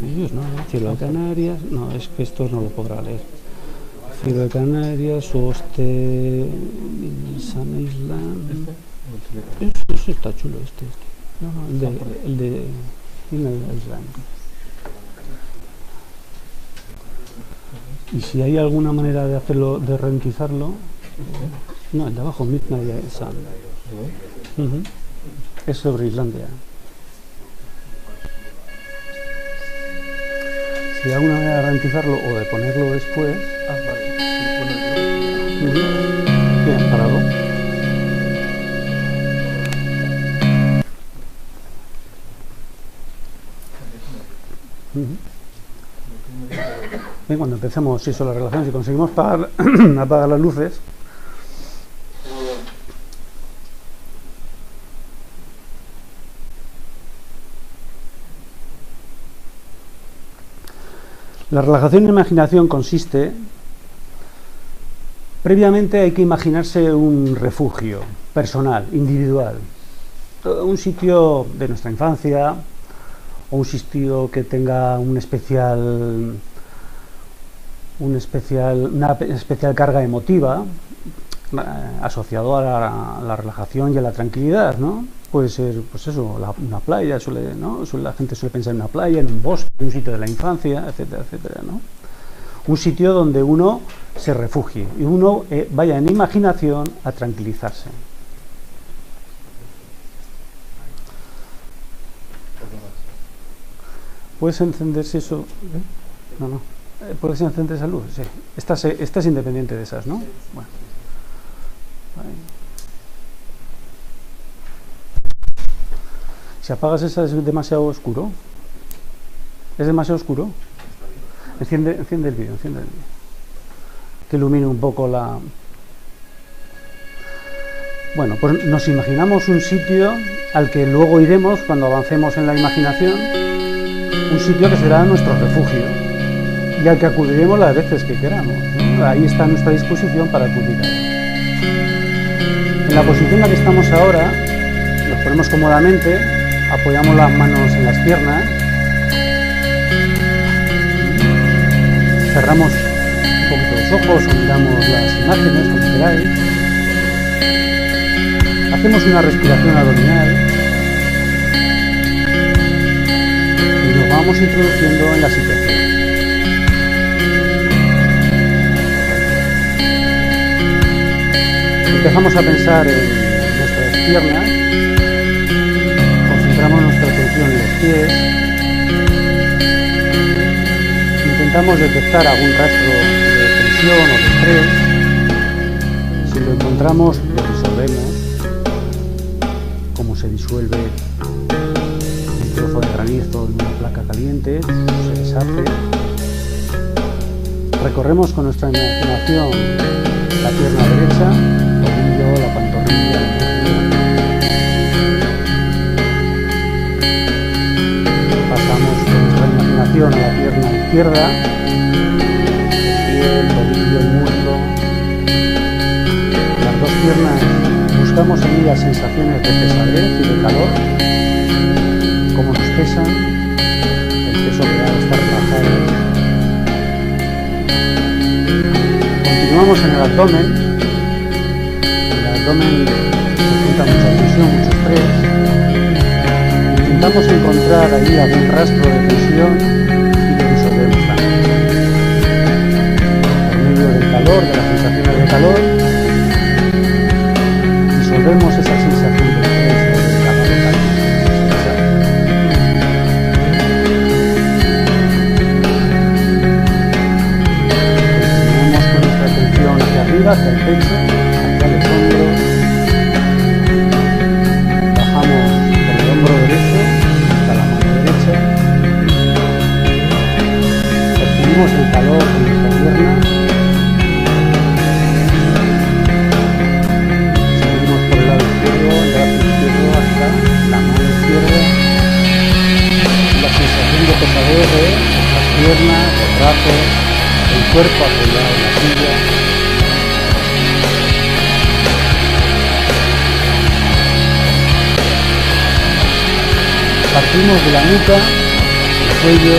vídeos, no, Cielo de Canarias, no, es que esto no lo podrá leer. Cielo de Canarias, Oste, San Island. Eso está chulo, No, el de Island. Y si hay alguna manera de hacerlo, de ralentizarlo, no, el de abajo, Midnight Sun. Es sobre Islandia. Si hay alguna manera de ralentizarlo o de ponerlo después. Bien, parado. Bien, cuando empecemos la relación, si conseguimos apagar las luces. La relajación e imaginación consiste, previamente hay que imaginarse un refugio personal, individual, un sitio de nuestra infancia o un sitio que tenga una especial carga emotiva asociado a la relajación y a la tranquilidad, ¿no? Puede ser, pues eso, una playa, la gente suele pensar en una playa, en un bosque, en un sitio de la infancia, etcétera, etcétera, ¿no? Un sitio donde uno se refugie y uno vaya en imaginación a tranquilizarse. ¿Puedes encenderse eso? No. ¿Puedes encender esa luz? Sí. Esta es independiente de esas, ¿no? Bueno. Vale. Si apagas esa es demasiado oscuro. ¿Es demasiado oscuro? Enciende el vídeo, que ilumine un poco la... Bueno, pues nos imaginamos un sitio al que luego iremos cuando avancemos en la imaginación, un sitio que será nuestro refugio y al que acudiremos las veces que queramos, ¿no? Ahí está nuestra disposición para acudir a él. En la posición en la que estamos ahora, nos ponemos cómodamente, apoyamos las manos en las piernas, cerramos un poquito los ojos o miramos las imágenes, como queráis. Hacemos una respiración abdominal y nos vamos introduciendo en la situación. Empezamos a pensar en nuestras piernas, concentramos nuestra atención en los pies, intentamos detectar algún rastro de tensión o de estrés. Si lo encontramos, lo disolvemos, como se disuelve un trozo de granizo en una placa caliente, se deshace. Recorremos con nuestra imaginación la pierna derecha, la pantorrilla, pasamos con nuestra imaginación a la pierna izquierda, el pie, el tobillo, el muslo, ahí las sensaciones de pesadez y de calor, cómo nos pesan, el peso real está relajado. Continuamos en el abdomen. El abdomen presenta mucha tensión, mucho estrés. Intentamos encontrar ahí algún rastro de tensión y lo disolvemos también. Por medio del calor, de las sensaciones de calor, disolvemos esa sensación de estrés o de calor local. Continuamos con nuestra atención hacia arriba, hacia el pecho, hacia los hombros. Bajamos por el hombro derecho hasta la mano derecha. Percibimos el calor con nuestra pierna. Seguimos por el lado izquierdo, el brazo izquierdo hasta la mano izquierda. La sensación de pesadez de las piernas, los brazos, el cuerpo apoyado en la silla. Partimos de la nuca, el cuello,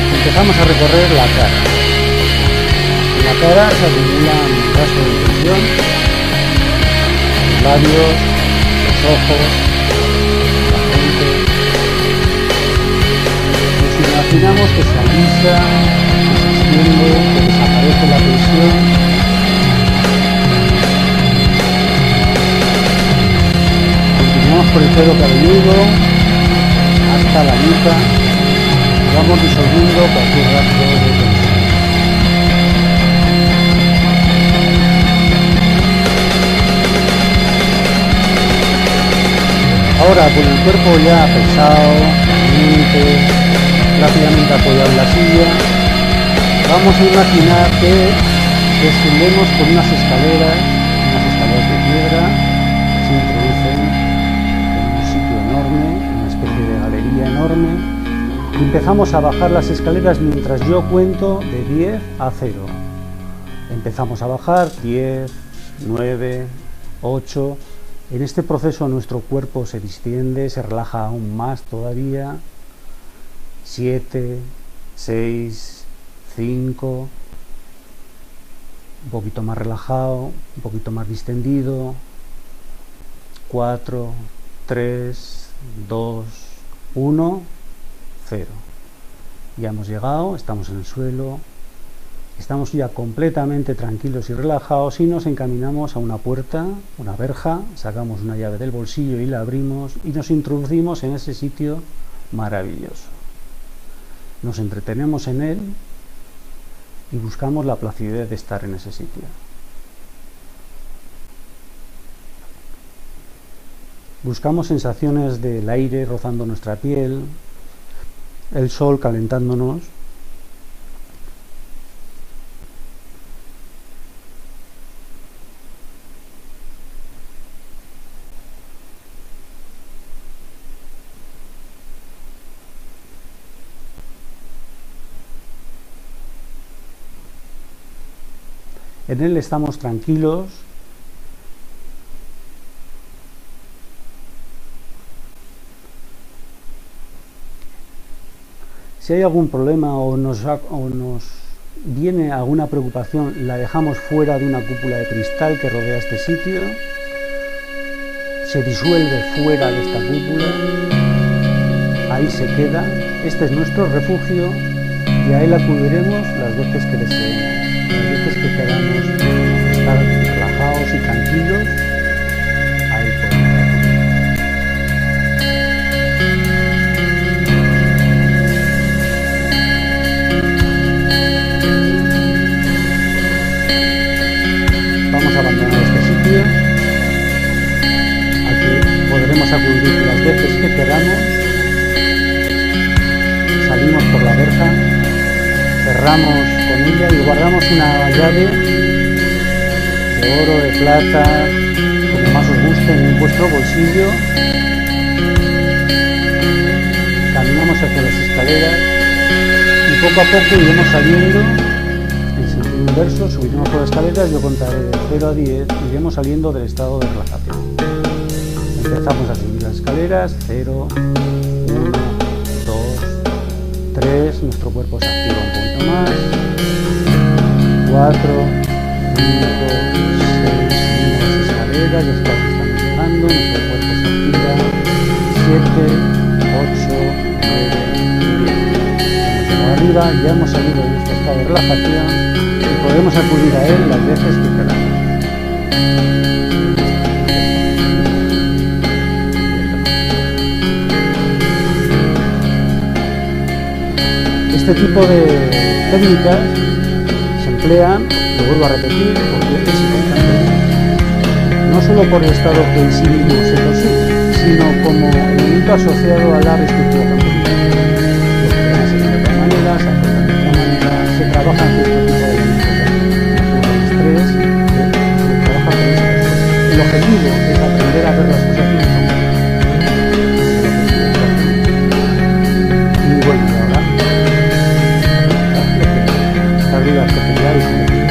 y empezamos a recorrer la cara. En la cara se acumulan rastros de tensión, los labios, los ojos, la frente. Nos imaginamos que se alisa, que se extiende, que desaparece la tensión. Continuamos por el cuero cabelludo hasta la nuca y vamos disolviendo cualquier rastro de tensión. Ahora con el cuerpo ya pesado, caliente, rápidamente apoyado en la silla, vamos a imaginar que descendemos por unas escaleras de piedra que se introducen en un sitio enorme, en una especie de galería enorme, y empezamos a bajar las escaleras mientras yo cuento de 10 a 0. Empezamos a bajar 10, 9, 8. En este proceso nuestro cuerpo se distiende, se relaja aún más todavía. 7, 6, 5, un poquito más relajado, un poquito más distendido. 4, 3, 2, 1, 0. Ya hemos llegado, estamos en el suelo. Estamos ya completamente tranquilos y relajados y nos encaminamos a una puerta, una verja, sacamos una llave del bolsillo y la abrimos y nos introducimos en ese sitio maravilloso. Nos entretenemos en él y buscamos la placidez de estar en ese sitio. Buscamos sensaciones del aire rozando nuestra piel, el sol calentándonos. En él estamos tranquilos, si hay algún problema o nos viene alguna preocupación, la dejamos fuera de una cúpula de cristal que rodea este sitio, se disuelve fuera de esta cúpula, ahí se queda. Este es nuestro refugio y a él acudiremos las veces que deseemos. Las veces que queramos estar relajados y tranquilos, ahí podemos acudir. Vamos a abandonar este sitio, al que podremos acudir las veces que queramos. Salimos por la verja, cerramos con ella y guardamos una llave de oro, de plata, como más os guste, en vuestro bolsillo. Caminamos hacia las escaleras y poco a poco iremos saliendo en sentido inverso, subiremos por escaleras, yo contaré de 0 a 10 y iremos saliendo del estado de relajación. Empezamos a subir las escaleras, 0, 1, 2, 3, nuestro cuerpo se activa un poquito más, 4, 5, 6, subimos las escaleras, los cuatro estamos llegando, nuestro cuerpo se activa, 7, 8, 9, 10. Hemos llegado arriba, ya hemos salido de este estado de relajación y podemos acudir a él las veces que queramos. Este tipo de técnicas se emplean, lo vuelvo a repetir, porque es importante, no solo por el estado que en sí mismo se consigue, sino como elemento asociado a la reestructuración cognitiva. Lo que se hace de otra manera, se afronta de otra manera, se trabaja en cierto tipo de elementos, el estrés, se trabaja con esto. El objetivo es aprender a ver las cosas de otra manera. Y bueno, ahora arriba espectacular y competitivo.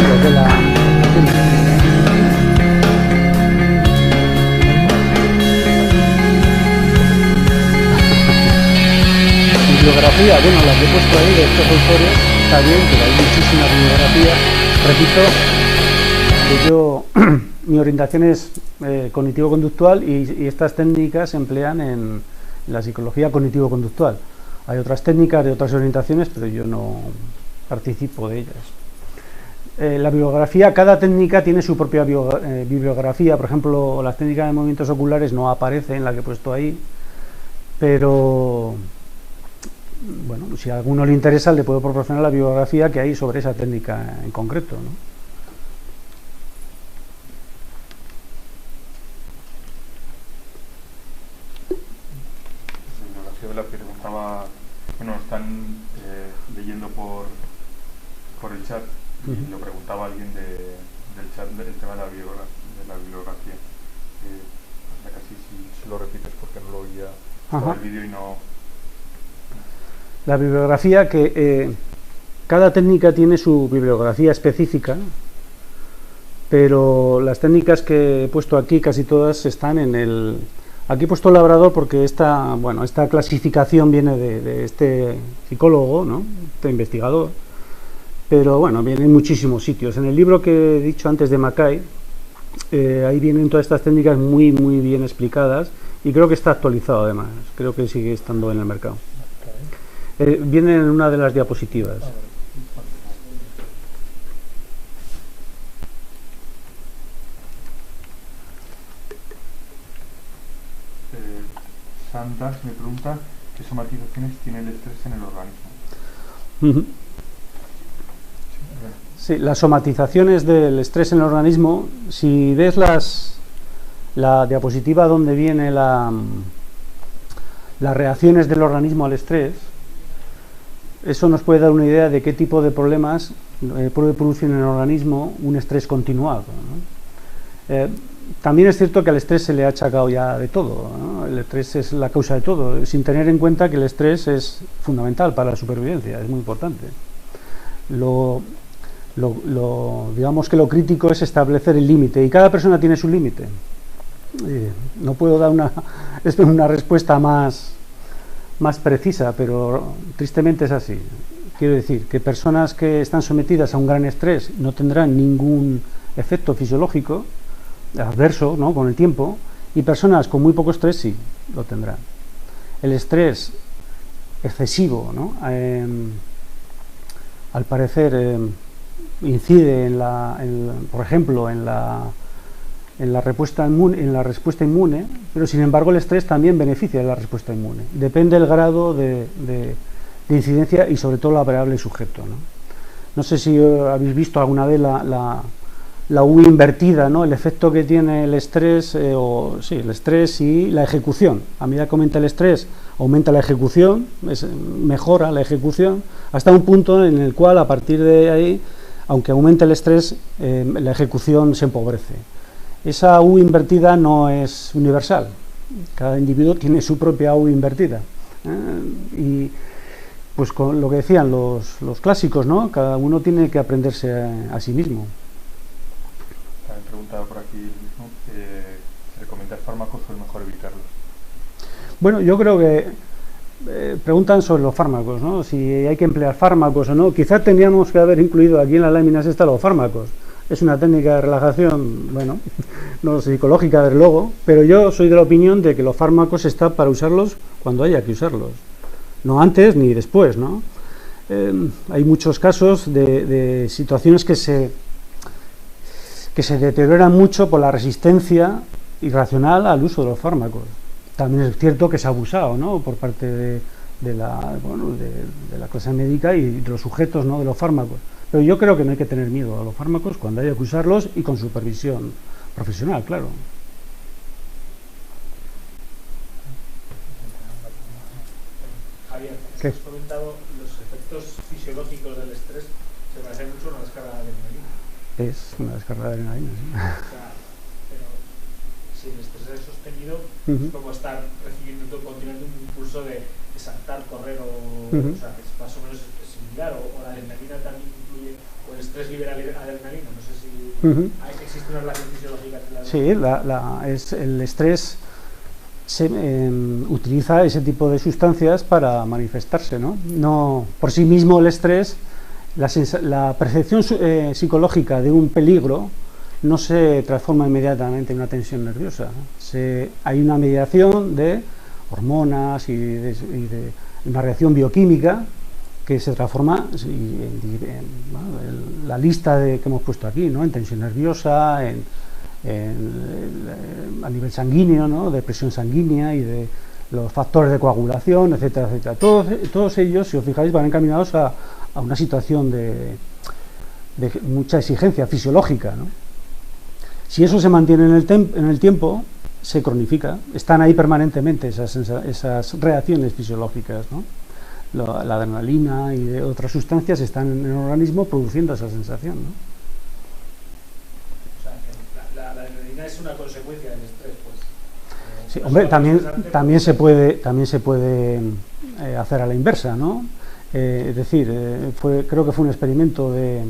De la bibliografía, bueno, la que he puesto ahí de estos autores está bien, pero hay muchísima bibliografía. Repito que yo, mi orientación es cognitivo-conductual y estas técnicas se emplean en la psicología cognitivo-conductual. Hay otras técnicas de otras orientaciones, pero yo no participo de ellas. La bibliografía, cada técnica tiene su propia bibliografía. Por ejemplo, las técnicas de movimientos oculares no aparecen en la que he puesto ahí, pero bueno, si a alguno le interesa le puedo proporcionar la bibliografía que hay sobre esa técnica en concreto, ¿no? La preguntaba, bueno, están leyendo por el chat y lo preguntaba alguien del chat el tema de la bibliografía. Casi si lo repites porque no lo oía todo el vídeo y no. La bibliografía que cada técnica tiene su bibliografía específica, pero las técnicas que he puesto aquí casi todas están en el. Aquí he puesto labrador porque esta clasificación viene de este psicólogo, ¿no? Este investigador, pero bueno, viene en muchísimos sitios. En el libro que he dicho antes de Mackay, ahí vienen todas estas técnicas muy bien explicadas y creo que está actualizado además, creo que sigue estando en el mercado. Viene en una de las diapositivas. Sandas me pregunta qué somatizaciones tiene el estrés en el organismo. Sí, las somatizaciones del estrés en el organismo, si ves la diapositiva donde viene las reacciones del organismo al estrés, eso nos puede dar una idea de qué tipo de problemas puede producir en el organismo un estrés continuado, ¿no? También es cierto que al estrés se le ha achacado ya de todo, ¿no? El estrés es la causa de todo, sin tener en cuenta que el estrés es fundamental para la supervivencia, es muy importante. Digamos que lo crítico es establecer el límite, y cada persona tiene su límite. No puedo dar una respuesta más precisa, pero tristemente es así. Quiero decir que personas que están sometidas a un gran estrés no tendrán ningún efecto fisiológico adverso, ¿no?, con el tiempo, y personas con muy poco estrés sí lo tendrán. El estrés excesivo, ¿no?, al parecer incide por ejemplo en la respuesta inmune, pero sin embargo el estrés también beneficia de la respuesta inmune. Depende del grado de incidencia y sobre todo la variable sujeto, ¿no? No sé si habéis visto alguna vez la U invertida, ¿no?, el efecto que tiene el estrés, el estrés y la ejecución. A medida que aumenta el estrés, aumenta la ejecución, mejora la ejecución, hasta un punto en el cual a partir de ahí, aunque aumente el estrés, la ejecución se empobrece. esa U invertida no es universal. Cada individuo tiene su propia U invertida. Y pues con lo que decían los clásicos, ¿no? Cada uno tiene que aprenderse a sí mismo. También preguntaba por aquí mismo, ¿se recomienda fármacos o es mejor evitarlos? Bueno, yo creo que preguntan sobre los fármacos, ¿no? Si hay que emplear fármacos o no. Quizás tendríamos que haber incluido aquí en las láminas los fármacos. Es una técnica de relajación, bueno, no psicológica, desde luego, pero yo soy de la opinión de que los fármacos están para usarlos cuando haya que usarlos, no antes ni después, ¿no? Hay muchos casos de situaciones que se deterioran mucho por la resistencia irracional al uso de los fármacos. También es cierto que se ha abusado, ¿no?, por parte de la clase médica y de los sujetos, ¿no?, de los fármacos. Pero yo creo que no hay que tener miedo a los fármacos cuando haya que usarlos y con supervisión profesional, claro. Javier, ¿qué? has comentado los efectos fisiológicos del estrés, se parece mucho a una descarga de adrenalina. Es una descarga de adrenalina, sí. O sea, pero si el estrés es sostenido, es como estar recibiendo continuamente un impulso de saltar, correr, o sea, es más o menos similar, o la adrenalina también influye, o el estrés libera adrenalina, no sé si existe una relación fisiológica entre las dos. Sí, el estrés utiliza ese tipo de sustancias para manifestarse, ¿no? No por sí mismo el estrés, la percepción psicológica de un peligro no se transforma inmediatamente en una tensión nerviosa. Hay una mediación de hormonas y de una reacción bioquímica que se transforma en la lista que hemos puesto aquí, ¿no?, en tensión nerviosa, a nivel sanguíneo, ¿no?, de presión sanguínea y de los factores de coagulación, etcétera, etcétera. Todos ellos, si os fijáis, van encaminados a una situación de mucha exigencia fisiológica, ¿no? Si eso se mantiene en el tiempo, se cronifica, están ahí permanentemente esas reacciones fisiológicas, ¿no? La adrenalina y de otras sustancias están en el organismo produciendo esa sensación, ¿no? O sea, que la adrenalina es una consecuencia del estrés, pues. Sí, hombre, también se puede hacer a la inversa, ¿no? Es decir, creo que fue un experimento de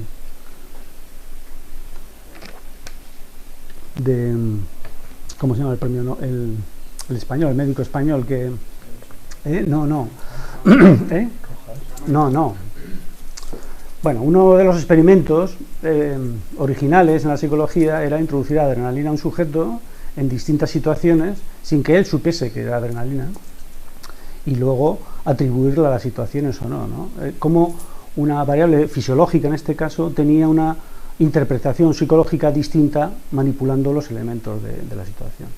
¿cómo se llama el premio? ¿No? El español, el médico español que... No. No. Bueno, uno de los experimentos originales en la psicología era introducir adrenalina a un sujeto en distintas situaciones sin que él supiese que era adrenalina y luego atribuirla a las situaciones o no, ¿no? Como una variable fisiológica en este caso tenía una interpretación psicológica distinta manipulando los elementos de la situación.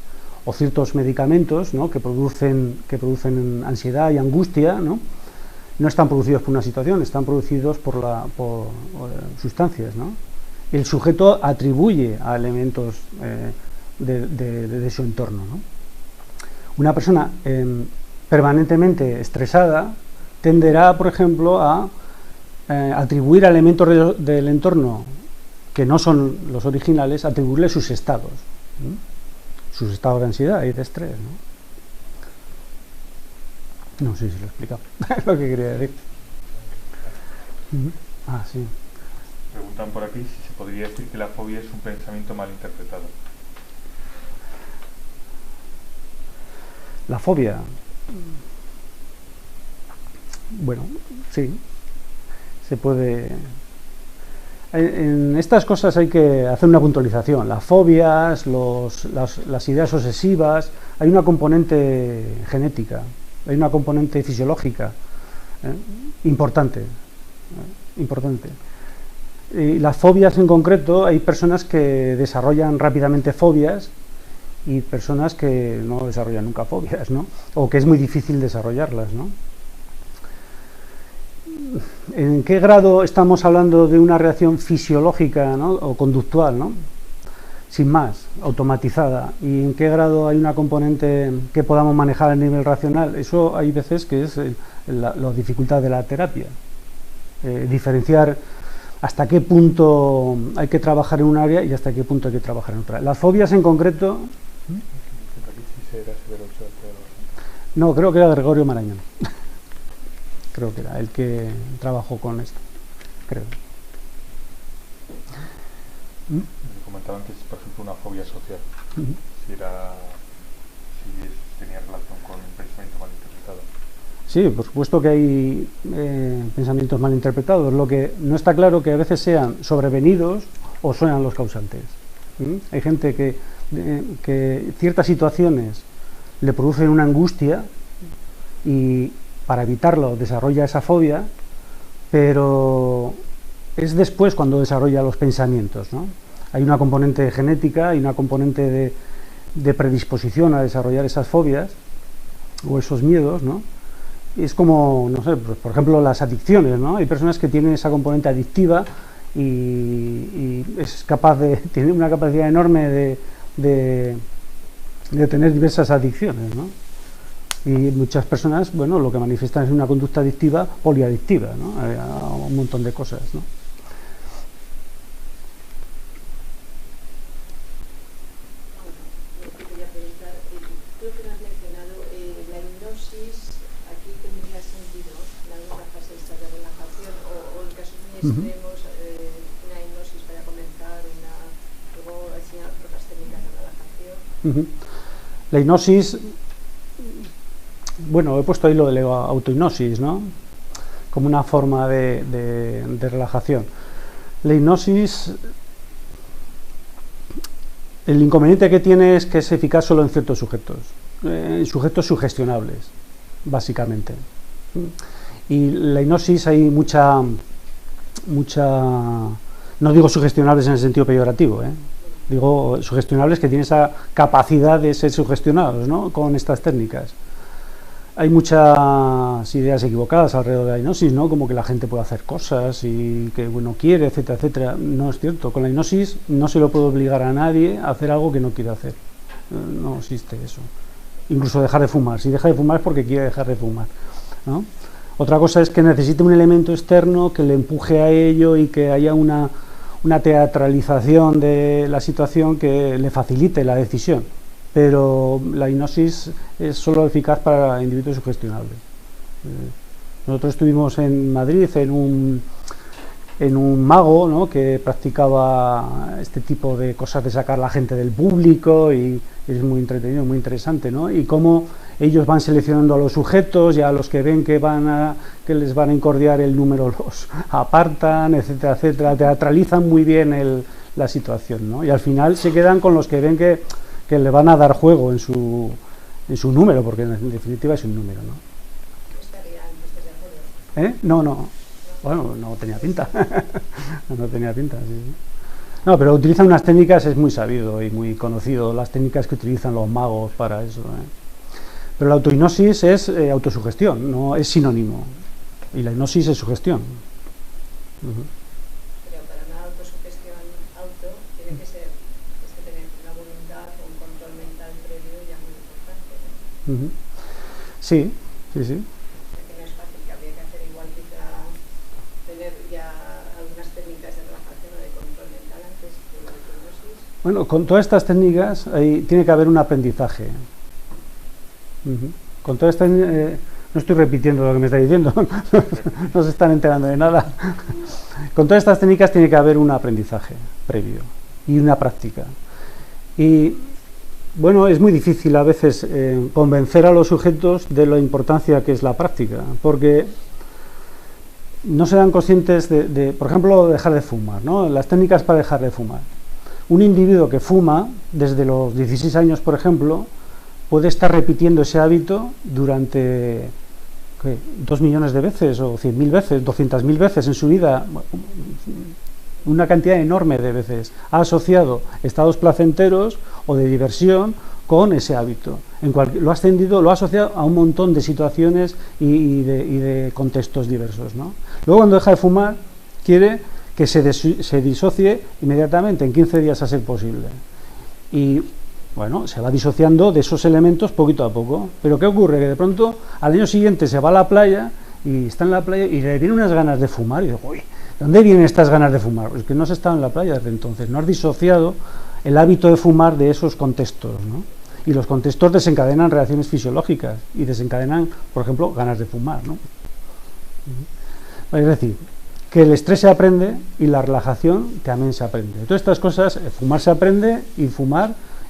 O ciertos medicamentos, ¿no?, que producen ansiedad y angustia, ¿no?, no están producidos por una situación, están producidos por sustancias, ¿no? El sujeto atribuye a elementos de su entorno, ¿no? Una persona permanentemente estresada tenderá, por ejemplo, a atribuir a elementos del entorno que no son los originales, atribuirle sus estados, ¿no?, sus estados de ansiedad y de estrés, ¿no? No sé si lo he explicado, lo que quería decir. Sí. Preguntan por aquí si se podría decir que la fobia es un pensamiento mal interpretado. La fobia, bueno, sí, se puede... En estas cosas hay que hacer una puntualización. Las fobias, las ideas obsesivas, hay una componente genética, hay una componente fisiológica importante. Y las fobias en concreto, hay personas que desarrollan rápidamente fobias y personas que no desarrollan nunca fobias, ¿no? O que es muy difícil desarrollarlas, ¿no? ¿En qué grado estamos hablando de una reacción fisiológica, ¿no?, o conductual, ¿no?, sin más, automatizada? ¿Y en qué grado hay una componente que podamos manejar a nivel racional? Eso hay veces que es la dificultad de la terapia. Diferenciar. hasta qué punto hay que trabajar en un área y hasta qué punto hay que trabajar en otra. Las fobias en concreto... No, creo que era Gregorio Marañón. Creo que era el que trabajó con esto. Creo. Me comentaba antes, por ejemplo, una fobia social. Si tenía relación con un pensamiento malinterpretado. Sí, por supuesto que hay pensamientos malinterpretados. Lo que no está claro que a veces sean sobrevenidos o sean los causantes. Hay gente que ciertas situaciones le producen una angustia y para evitarlo desarrolla esa fobia, pero es después cuando desarrolla los pensamientos, ¿no? Hay una componente genética y una componente de predisposición a desarrollar esas fobias o esos miedos, ¿no? Es como, no sé, por ejemplo, las adicciones, ¿no? Hay personas que tienen esa componente adictiva y es capaz de, tiene una capacidad enorme de tener diversas adicciones, ¿no? Y muchas personas, bueno, lo que manifiestan es una conducta adictiva poliadictiva, ¿no? A un montón de cosas, ¿no? Extremos, una hipnosis para comenzar, luego enseñar otras técnicas de relajación. La hipnosis, bueno, he puesto ahí lo de la autohipnosis, ¿no? Como una forma de relajación. La hipnosis, el inconveniente que tiene es que es eficaz solo en ciertos sujetos, sujetos sugestionables, básicamente. Y la hipnosis hay mucha, no digo sugestionables en el sentido peyorativo, digo sugestionables que tienen esa capacidad de ser sugestionados, ¿no? Con estas técnicas. Hay muchas ideas equivocadas alrededor de la hipnosis, ¿no? Como que la gente puede hacer cosas y que bueno quiere, etcétera, etcétera. No es cierto. Con la hipnosis no se lo puede obligar a nadie a hacer algo que no quiere hacer. No existe eso. Incluso dejar de fumar. Si deja de fumar es porque quiere dejar de fumar, ¿no? Otra cosa es que necesite un elemento externo que le empuje a ello y que haya una teatralización de la situación que le facilite la decisión. Pero la hipnosis es solo eficaz para individuos sugestionables. Nosotros estuvimos en Madrid en un mago, ¿no? Que practicaba este tipo de cosas de sacar a la gente del público y es muy entretenido, muy interesante, ¿no? Y cómo ellos van seleccionando a los sujetos y a los que ven que les van a incordiar el número los apartan, etcétera, etcétera, teatralizan muy bien la situación, ¿no? Y al final se quedan con los que ven que le van a dar juego en su número, porque en definitiva es un número, ¿no? No. Bueno, no tenía pinta. No tenía pinta, sí. No, pero utilizan unas técnicas, es muy sabido y muy conocido, las técnicas que utilizan los magos para eso, Pero la autohipnosis es autosugestión, no es sinónimo. Y la hipnosis es sugestión. Pero para una autosugestión tiene que tener una voluntad o un control mental previo ya muy importante, ¿no? Sí. Que no es fácil, que habría que hacer igual quizá tener ya algunas técnicas de relajación o de control mental antes de la hipnosis. Bueno, con todas estas técnicas tiene que haber un aprendizaje. Con todas estas, no estoy repitiendo lo que me está diciendo, no se están enterando de nada. Con todas estas técnicas tiene que haber un aprendizaje previo y una práctica. Y bueno, es muy difícil a veces convencer a los sujetos de la importancia que es la práctica, porque no se dan conscientes de, por ejemplo, dejar de fumar, ¿no? Las técnicas para dejar de fumar. Un individuo que fuma desde los 16 años, por ejemplo, puede estar repitiendo ese hábito durante 2 millones de veces, o 100.000 veces, 200.000 veces en su vida, una cantidad enorme de veces. Ha asociado estados placenteros o de diversión con ese hábito. Lo ha asociado a un montón de situaciones y de contextos diversos, ¿no? Luego, cuando deja de fumar, quiere que se disocie inmediatamente, en 15 días a ser posible. Y bueno, se va disociando de esos elementos poquito a poco. Pero ¿qué ocurre? Que de pronto al año siguiente se va a la playa y está en la playa y le vienen unas ganas de fumar y dice, uy, ¿De dónde vienen estas ganas de fumar? Es que no has estado en la playa desde entonces, no has disociado el hábito de fumar de esos contextos, ¿no? Y los contextos desencadenan reacciones fisiológicas y desencadenan, por ejemplo, ganas de fumar, ¿no? Es decir, que el estrés se aprende y la relajación también se aprende. Todas estas cosas, fumar se aprende y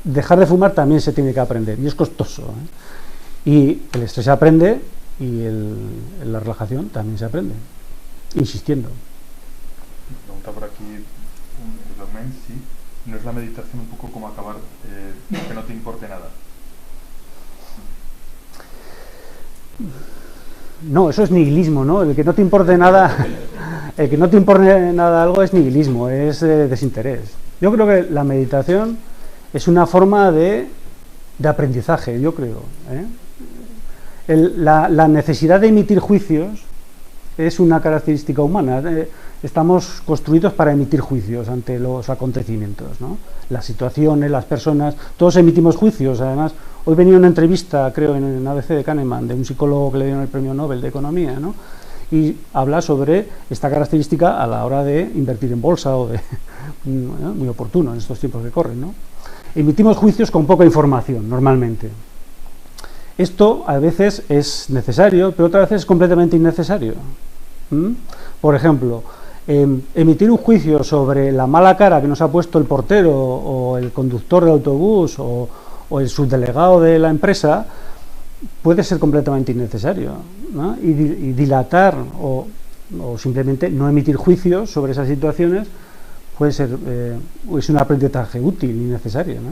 dejar de fumar también se tiene que aprender y es costoso, ¿eh? Y el estrés se aprende y la relajación también se aprende, insistiendo. Pregunta por aquí el domain, sí. ¿No es la meditación un poco como acabar que no te importe nada? No, eso es nihilismo, ¿no? El que no te importe nada, el que no te importe nada algo es nihilismo, es desinterés. Yo creo que la meditación es una forma de aprendizaje, yo creo, ¿eh? La necesidad de emitir juicios es una característica humana. Estamos construidos para emitir juicios ante los acontecimientos, ¿no? Las situaciones, las personas, todos emitimos juicios. Además, hoy venía una entrevista, creo, en ABC de Kahneman, de un psicólogo que le dieron el premio Nobel de Economía, ¿no? Y habla sobre esta característica a la hora de invertir en bolsa o muy oportuno en estos tiempos que corren, ¿no? Emitimos juicios con poca información, normalmente. Esto a veces es necesario, pero otras veces es completamente innecesario. Por ejemplo, emitir un juicio sobre la mala cara que nos ha puesto el portero o el conductor del autobús o el subdelegado de la empresa puede ser completamente innecesario, ¿no? Y dilatar o simplemente no emitir juicios sobre esas situaciones puede ser es un aprendizaje útil y necesario, ¿no?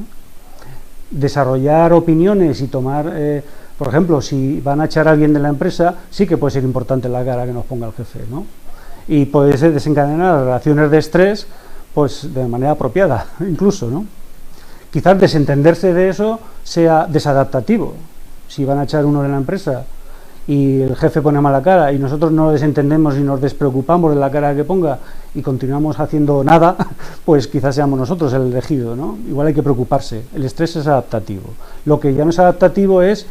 Desarrollar opiniones y tomar, por ejemplo, si van a echar a alguien de la empresa, sí que puede ser importante la cara que nos ponga el jefe, ¿no? Y puede ser desencadenar relaciones de estrés, pues de manera apropiada, incluso, ¿no? Quizás desentenderse de eso sea desadaptativo. Si van a echar uno de la empresa y el jefe pone mala cara y nosotros no lo desentendemos y nos despreocupamos de la cara que ponga y continuamos haciendo nada, pues quizás seamos nosotros el elegido, ¿no? Igual hay que preocuparse. El estrés es adaptativo. Lo que ya no es adaptativo es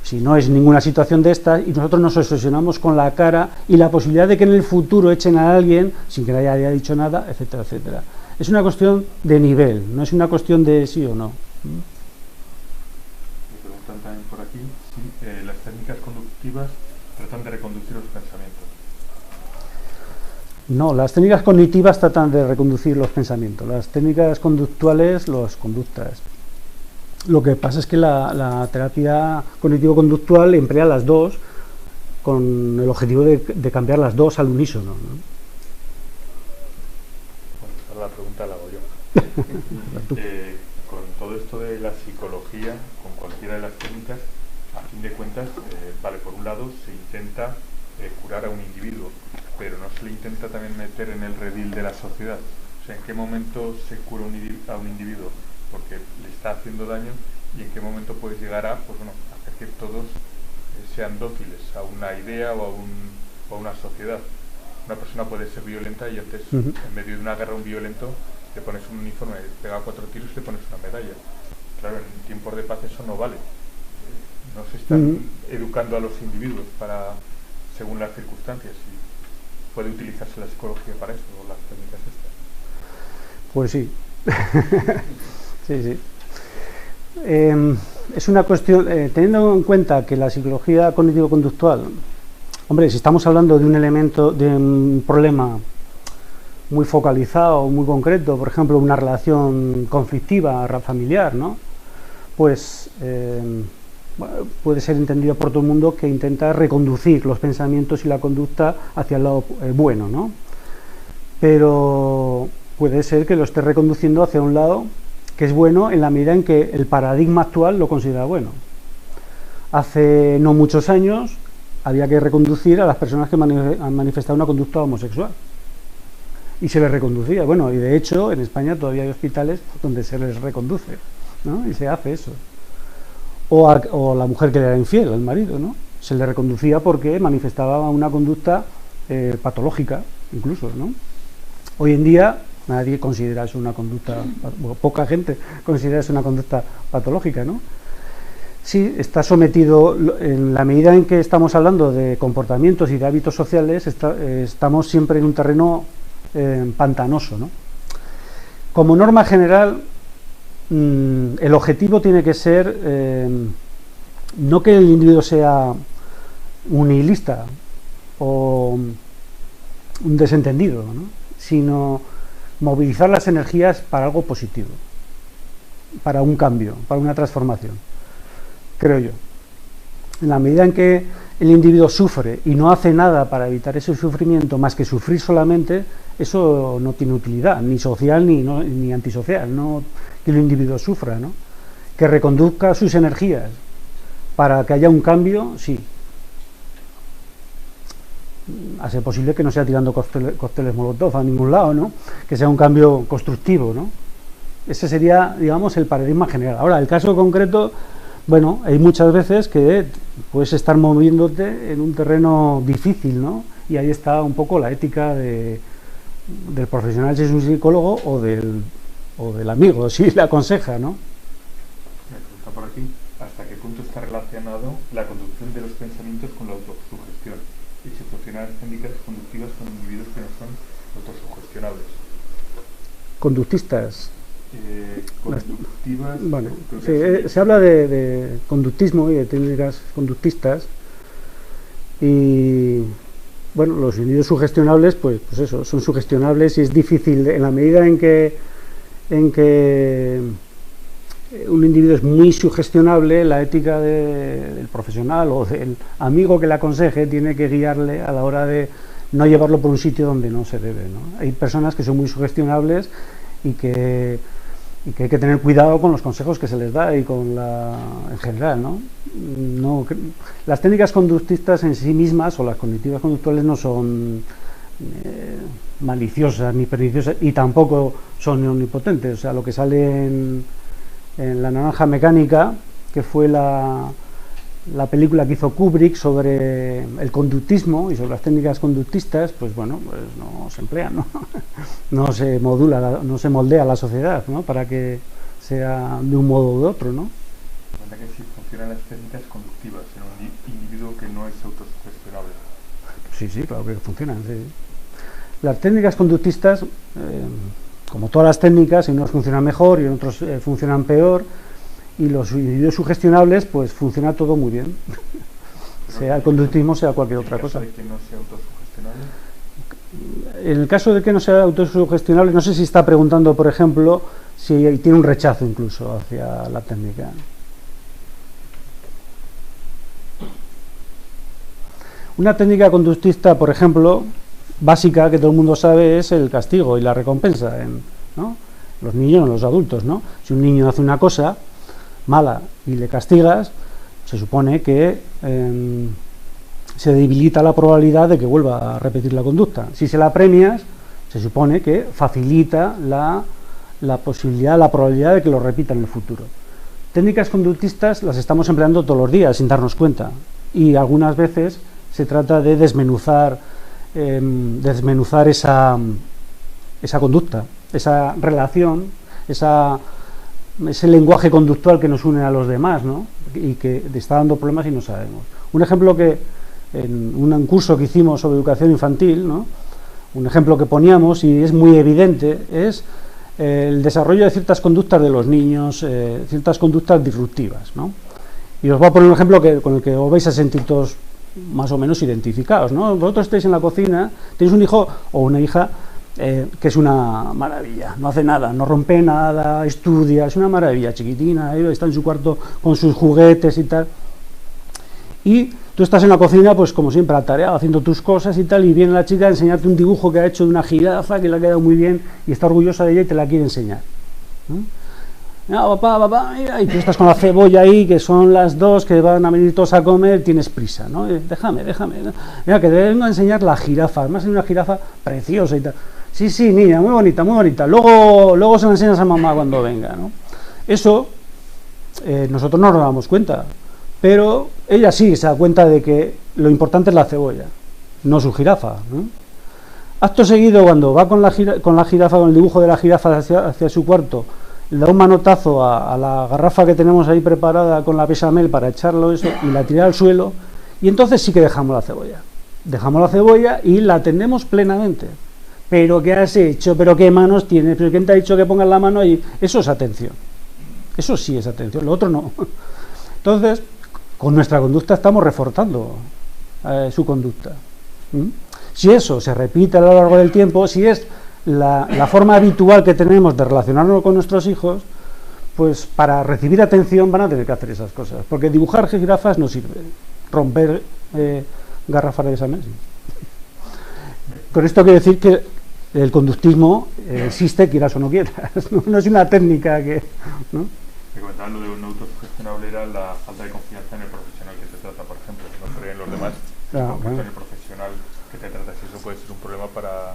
si no es ninguna situación de estas y nosotros nos obsesionamos con la cara y la posibilidad de que en el futuro echen a alguien sin que nadie haya dicho nada, etcétera, etcétera. Es una cuestión de nivel, no es una cuestión de sí o no. Me preguntan también por aquí si las técnicas conductivas tratan de reconducir los pensamientos. No, las técnicas cognitivas tratan de reconducir los pensamientos, las técnicas conductuales, las conductas. Lo que pasa es que la terapia cognitivo-conductual emplea las dos con el objetivo de cambiar las dos al unísono, ¿no? Bueno, ahora la pregunta la hago yo. Con todo esto de la psicología, con cualquiera de las técnicas, a fin de cuentas, vale, por un lado se intenta curar a un individuo, pero no se le intenta también meter en el redil de la sociedad. O sea, ¿en qué momento se cura a un individuo porque le está haciendo daño y en qué momento puedes llegar a, pues bueno, hacer que todos sean dóciles a una idea o a una sociedad? Una persona puede ser violenta y antes, en medio de una guerra, un violento, le pones un uniforme, pega 4 tiros y le pones una medalla. Claro, en tiempos de paz eso no vale. No se están educando a los individuos para, según las circunstancias, y puede utilizarse la psicología para eso, o las técnicas estas. Pues sí. Sí. Es una cuestión, teniendo en cuenta que la psicología cognitivo-conductual, hombre, si estamos hablando de un elemento, de un problema muy focalizado, muy concreto, por ejemplo, una relación conflictiva familiar, ¿no? Pues puede ser entendido por todo el mundo que intenta reconducir los pensamientos y la conducta hacia el lado bueno, ¿no? Pero puede ser que lo esté reconduciendo hacia un lado que es bueno en la medida en que el paradigma actual lo considera bueno. Hace no muchos años había que reconducir a las personas que han manifestado una conducta homosexual y se les reconducía. Bueno, y de hecho en España todavía hay hospitales donde se les reconduce, ¿no? Y se hace eso. O la mujer que le era infiel al marido, ¿no? Se le reconducía porque manifestaba una conducta patológica, incluso, ¿no? Hoy en día nadie considera eso una conducta, poca gente considera eso una conducta patológica, ¿no? Sí, está sometido, en la medida en que estamos hablando de comportamientos y de hábitos sociales, estamos siempre en un terreno pantanoso, ¿no? Como norma general, el objetivo tiene que ser no que el individuo sea un nihilista o un desentendido, ¿no? Sino movilizar las energías para algo positivo, para un cambio, para una transformación, creo yo. En la medida en que el individuo sufre y no hace nada para evitar ese sufrimiento más que sufrir solamente, eso no tiene utilidad, ni social ni antisocial, no que el individuo sufra, ¿no? Que reconduzca sus energías para que haya un cambio, sí. A ser posible que no sea tirando cócteles Molotov a ningún lado, ¿no? Que sea un cambio constructivo, ¿no? Ese sería, digamos, el paradigma general. Ahora, el caso concreto, bueno, hay muchas veces que puedes estar moviéndote en un terreno difícil, ¿no? Y ahí está un poco la ética del profesional, si es un psicólogo, o del amigo, si le aconseja, ¿no? Me pregunta por aquí, ¿hasta qué punto está relacionado la conducción de los pensamientos con la autosugestión? Y si funcionan las técnicas conductivas con individuos que no son autosugestionables. Conductistas. Conductivas. Bueno, sí, se habla de conductismo y de técnicas conductistas. Y bueno, los individuos sugestionables, pues eso, son sugestionables y es difícil, en la medida en que un individuo es muy sugestionable, la ética del profesional o del amigo que le aconseje tiene que guiarle a la hora de no llevarlo por un sitio donde no se debe, ¿no? Hay personas que son muy sugestionables y que hay que tener cuidado con los consejos que se les da y con en general, ¿no? Las técnicas conductistas en sí mismas o las cognitivas conductuales no son maliciosas ni perniciosas y tampoco son omnipotentes. O sea, lo que sale en La naranja mecánica, que fue la película que hizo Kubrick sobre el conductismo y sobre las técnicas conductistas, pues bueno, pues no se emplean, ¿no? No se modula, no se moldea la sociedad, ¿no? Para que sea de un modo u otro, ¿no? Que si funcionan las técnicas conductivas en un individuo que no es autosugestionable. Sí, claro que funcionan, sí. Las técnicas conductistas, como todas las técnicas, en unos funcionan mejor y en otros funcionan peor, y los individuos sugestionables, pues funciona todo muy bien. Sea el conductismo, sea cualquier otra cosa. ¿En el caso de que no sea autosugestionable? En el caso de que no sea autosugestionable, no sé si está preguntando, por ejemplo, si tiene un rechazo incluso hacia la técnica. Una técnica conductista, por ejemplo, básica, que todo el mundo sabe, es el castigo y la recompensa, ¿no? Los niños, los adultos, ¿no? Si un niño hace una cosa mala y le castigas, se supone que se debilita la probabilidad de que vuelva a repetir la conducta. Si se la premias, se supone que facilita la posibilidad, la probabilidad de que lo repita en el futuro. Técnicas conductistas las estamos empleando todos los días sin darnos cuenta, y algunas veces se trata de desmenuzar esa conducta, esa relación, ese lenguaje conductual que nos une a los demás, ¿no? Y que está dando problemas y no sabemos. Un ejemplo que en un curso que hicimos sobre educación infantil, ¿no? Un ejemplo que poníamos y es muy evidente es el desarrollo de ciertas conductas de los niños, ciertas conductas disruptivas, ¿no? Y os voy a poner un ejemplo con el que os vais a sentir todos más o menos identificados, ¿no? Vosotros estáis en la cocina, tenéis un hijo o una hija que es una maravilla, no hace nada, no rompe nada, estudia, es una maravilla, chiquitina, está en su cuarto con sus juguetes y tal, y tú estás en la cocina, pues como siempre, atareado, haciendo tus cosas y tal, y viene la chica a enseñarte un dibujo que ha hecho de una jirafa, que le ha quedado muy bien, y está orgullosa de ella y te la quiere enseñar, ¿no? No, papá, mira, y tú estás con la cebolla ahí, que son las 2, que van a venir todos a comer, tienes prisa, ¿no? Déjame, ¿no? Mira, que te vengo a enseñar la jirafa, además es una jirafa preciosa y tal. Sí, niña, muy bonita, luego se la enseñas a mamá cuando venga, ¿no? Eso, nosotros no nos damos cuenta, pero ella sí se da cuenta de que lo importante es la cebolla, no su jirafa, ¿no? Acto seguido, cuando va con la jirafa, con el dibujo de la jirafa hacia su cuarto, le da un manotazo a la garrafa que tenemos ahí preparada con la bechamel para echarlo eso y la tira al suelo, y entonces sí que dejamos la cebolla. Dejamos la cebolla y la atendemos plenamente. ¿Pero qué has hecho? ¿Pero qué manos tienes? ¿Pero quién te ha dicho que pongas la mano ahí? Eso es atención. Eso sí es atención, lo otro no. Entonces, con nuestra conducta estamos reforzando su conducta. Si eso se repite a lo largo del tiempo, si es la forma habitual que tenemos de relacionarnos con nuestros hijos, pues para recibir atención van a tener que hacer esas cosas. Porque dibujar jirafas no sirve. Romper garrafas de bechamel sí. Con esto quiero decir que el conductismo existe, quieras o no quieras. No es una técnica que... ¿no? Me comentaban lo de un autosugestionable era la falta de confianza en el profesional que te trata, por ejemplo. No creen los demás, en el profesional que te trata. Si eso puede ser un problema para...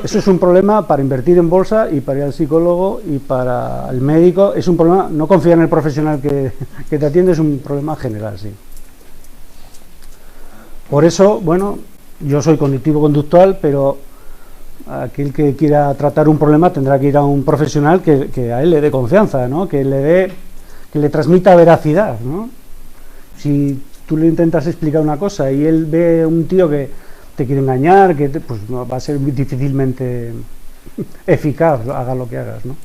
Eso es un problema para invertir en bolsa y para ir al psicólogo y para el médico. Es un problema, no confiar en el profesional que te atiende, es un problema general, sí. Por eso, bueno, yo soy cognitivo-conductual, pero aquel que quiera tratar un problema tendrá que ir a un profesional que a él le dé confianza, ¿no? Que le transmita veracidad, ¿no? Si tú le intentas explicar una cosa y él ve un tío que te quiere engañar, pues no, va a ser difícilmente eficaz, hagas lo que hagas, ¿no?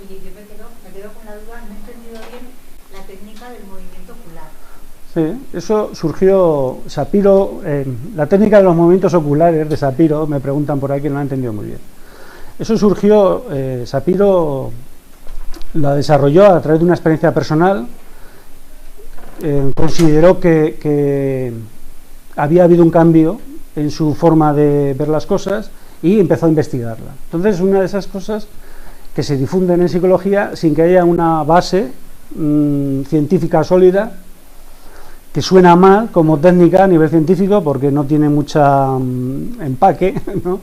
Oye, yo me quedo con la duda, no he entendido bien la técnica del movimiento ocular. Sí, eso surgió, Sapiro, la técnica de los movimientos oculares de Sapiro, me preguntan por ahí que no lo han entendido muy bien. Eso surgió, Sapiro la desarrolló a través de una experiencia personal, consideró que había habido un cambio en su forma de ver las cosas y empezó a investigarla. Entonces, una de esas cosas que se difunden en psicología sin que haya una base científica sólida, que suena mal como técnica a nivel científico porque no tiene mucha empaque, ¿no?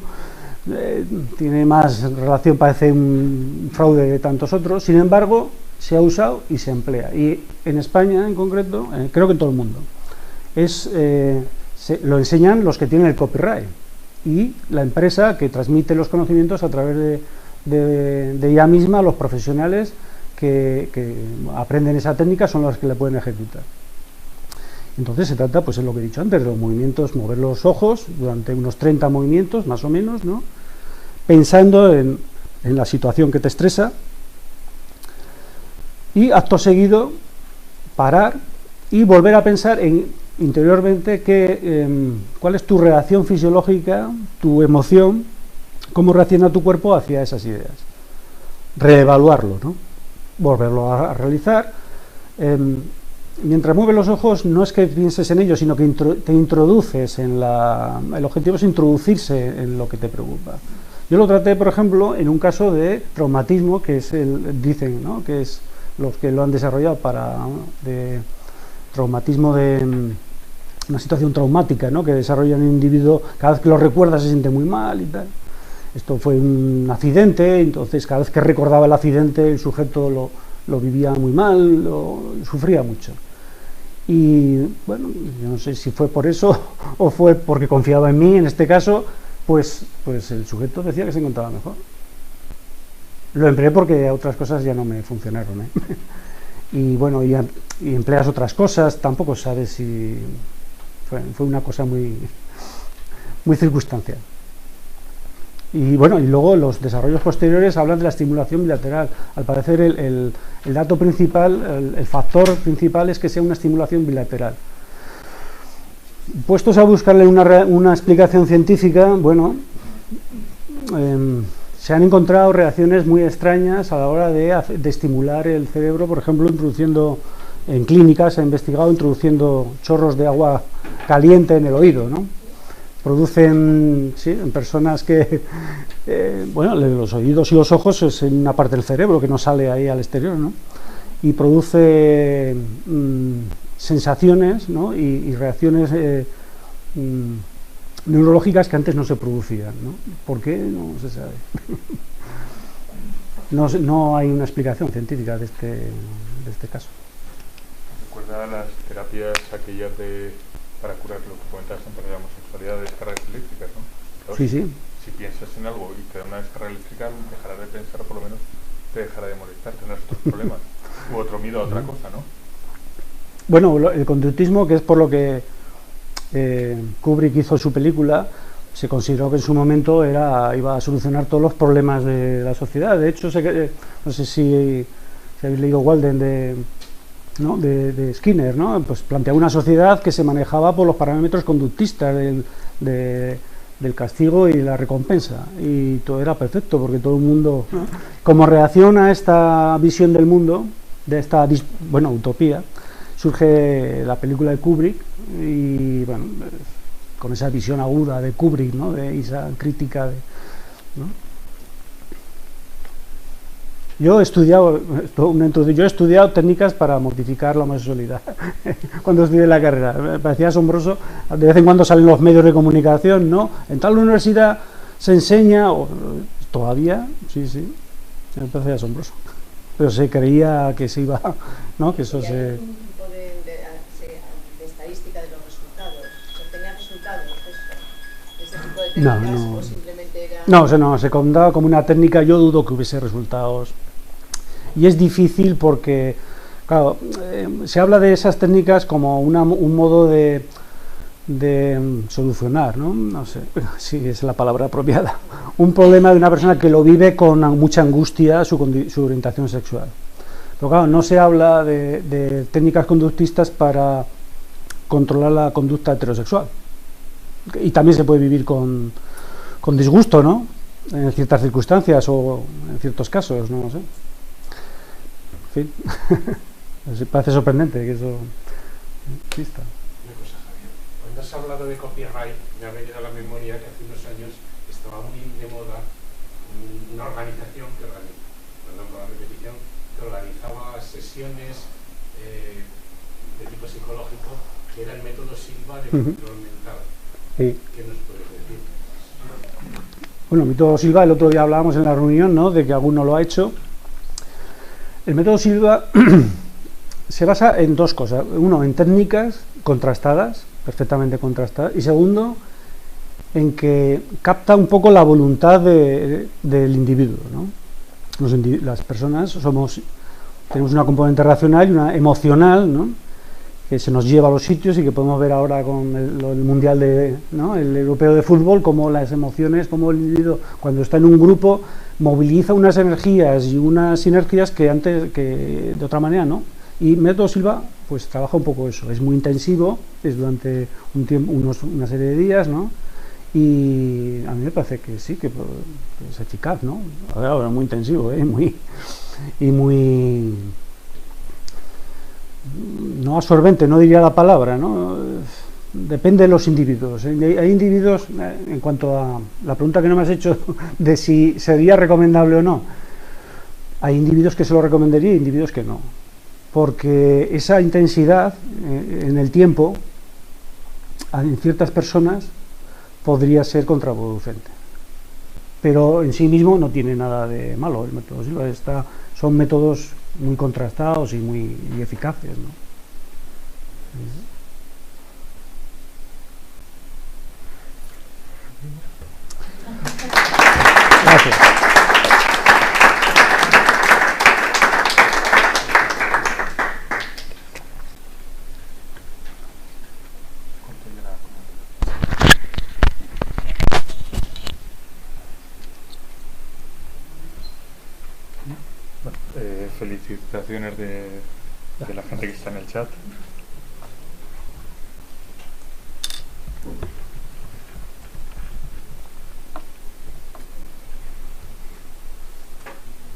Tiene más relación, parece un fraude de tantos otros. Sin embargo, se ha usado y se emplea, y en España en concreto, creo que en todo el mundo lo enseñan los que tienen el copyright y la empresa que transmite los conocimientos a través de ella misma. Los profesionales que aprenden esa técnica son los que la pueden ejecutar. Entonces se trata, pues es lo que he dicho antes, de los movimientos, mover los ojos durante unos 30 movimientos más o menos, ¿no? Pensando en la situación que te estresa, y acto seguido parar y volver a pensar interiormente cuál es tu reacción fisiológica, tu emoción, cómo reacciona tu cuerpo hacia esas ideas. Reevaluarlo, ¿no? Volverlo a realizar. Mientras mueves los ojos, no es que pienses en ellos, sino que te introduces el objetivo es introducirse en lo que te preocupa. Yo lo traté, por ejemplo, en un caso de traumatismo, que es dicen, ¿no? Que es los que lo han desarrollado de traumatismo de una situación traumática, ¿no? Que desarrolla un individuo, cada vez que lo recuerda se siente muy mal y tal. Esto fue un accidente, entonces cada vez que recordaba el accidente el sujeto lo vivía muy mal, sufría mucho. Y bueno, yo no sé si fue por eso o fue porque confiaba en mí, en este caso, pues el sujeto decía que se encontraba mejor. Lo empleé porque otras cosas ya no me funcionaron, ¿eh? Y bueno, y empleas otras cosas, tampoco sabes si... Fue una cosa muy circunstancial. Y bueno, y luego los desarrollos posteriores hablan de la estimulación bilateral. Al parecer el dato principal, el factor principal es que sea una estimulación bilateral. Puestos a buscarle una explicación científica, bueno, se han encontrado reacciones muy extrañas a la hora de estimular el cerebro, por ejemplo, introduciendo, en clínicas se ha investigado introduciendo chorros de agua caliente en el oído, ¿no? Producen, sí, en personas que, bueno, los oídos y los ojos es una parte del cerebro que no sale ahí al exterior, ¿no? Y produce sensaciones, ¿no? y reacciones neurológicas que antes no se producían, ¿no? ¿Por qué? No se sabe. No hay una explicación científica de este caso. ¿Recuerda las terapias aquellas para curar lo que comentabas antes de la homosexualidad, de descargas eléctricas, ¿no? Sí, sí. si piensas en algo y te da una descarga eléctrica, dejarás de pensar, por lo menos te dejará de molestar, tendrás otros problemas u otro miedo a otra cosa, ¿no? Bueno, el conductismo, que es por lo que Kubrick hizo su película, se consideró que en su momento iba a solucionar todos los problemas de la sociedad. De hecho, no sé si habéis leído Walden de Skinner, ¿no? Pues planteaba una sociedad que se manejaba por los parámetros conductistas del castigo y la recompensa, y todo era perfecto porque todo el mundo, ¿no? Como reacción a esta visión del mundo, de esta utopía, surge la película de Kubrick, y bueno, con esa visión aguda de Kubrick, ¿no? De esa crítica ¿no? Yo he estudiado técnicas para mortificar la homosexualidad cuando estudié la carrera. Me parecía asombroso. De vez en cuando salen los medios de comunicación, ¿no? En tal universidad se enseña, todavía, sí, me parecía asombroso. Pero se creía que se iba, ¿no? Que eso ¿Y se... hay algún tipo de estadística de los resultados? ¿Obtenía resultados ese tipo de técnicas o simplemente era...? No, se contaba como una técnica. Yo dudo que hubiese resultados. Y es difícil porque, claro, se habla de esas técnicas como un modo de solucionar, ¿no? No sé si es la palabra apropiada, un problema de una persona que lo vive con mucha angustia, su orientación sexual. Pero claro, no se habla de técnicas conductistas para controlar la conducta heterosexual. Y también se puede vivir con disgusto, ¿no? En ciertas circunstancias o en ciertos casos, no lo sé. En fin, parece sorprendente que eso exista. Una cosa, Javier. Cuando has hablado de copyright, me ha venido a la memoria que hace unos años estaba muy de moda una organización la repetición, que organizaba sesiones de tipo psicológico, que era el método Silva de control mental. Sí. ¿Qué nos puedes decir? Bueno, el método Silva, el otro día hablábamos en la reunión, ¿no? De que alguno lo ha hecho. El método Silva se basa en dos cosas. Uno, en técnicas contrastadas, perfectamente contrastadas. Y segundo, en que capta un poco la voluntad del individuo, ¿no? Las personas tenemos una componente racional y una emocional, ¿no? Que se nos lleva a los sitios y que podemos ver ahora con el mundial ¿no? El europeo de fútbol, como las emociones, como el individuo cuando está en un grupo moviliza unas energías y unas sinergias que de otra manera no. Y método Silva pues trabaja un poco eso, es muy intensivo, es durante un tiempo, una serie de días, ¿no? Y a mí me parece que sí, que es eficaz, ¿no? Ahora muy intensivo, muy no absorbente, no diría la palabra, ¿no? Depende de los individuos. Hay individuos, en cuanto a la pregunta que no me has hecho de si sería recomendable o no, hay individuos que se lo recomendaría y individuos que no, porque esa intensidad en el tiempo en ciertas personas podría ser contraproducente, pero en sí mismo no tiene nada de malo. El método Silva son métodos muy contrastados y muy eficaces, ¿no? Gracias. Felicitaciones de la gente que está en el chat.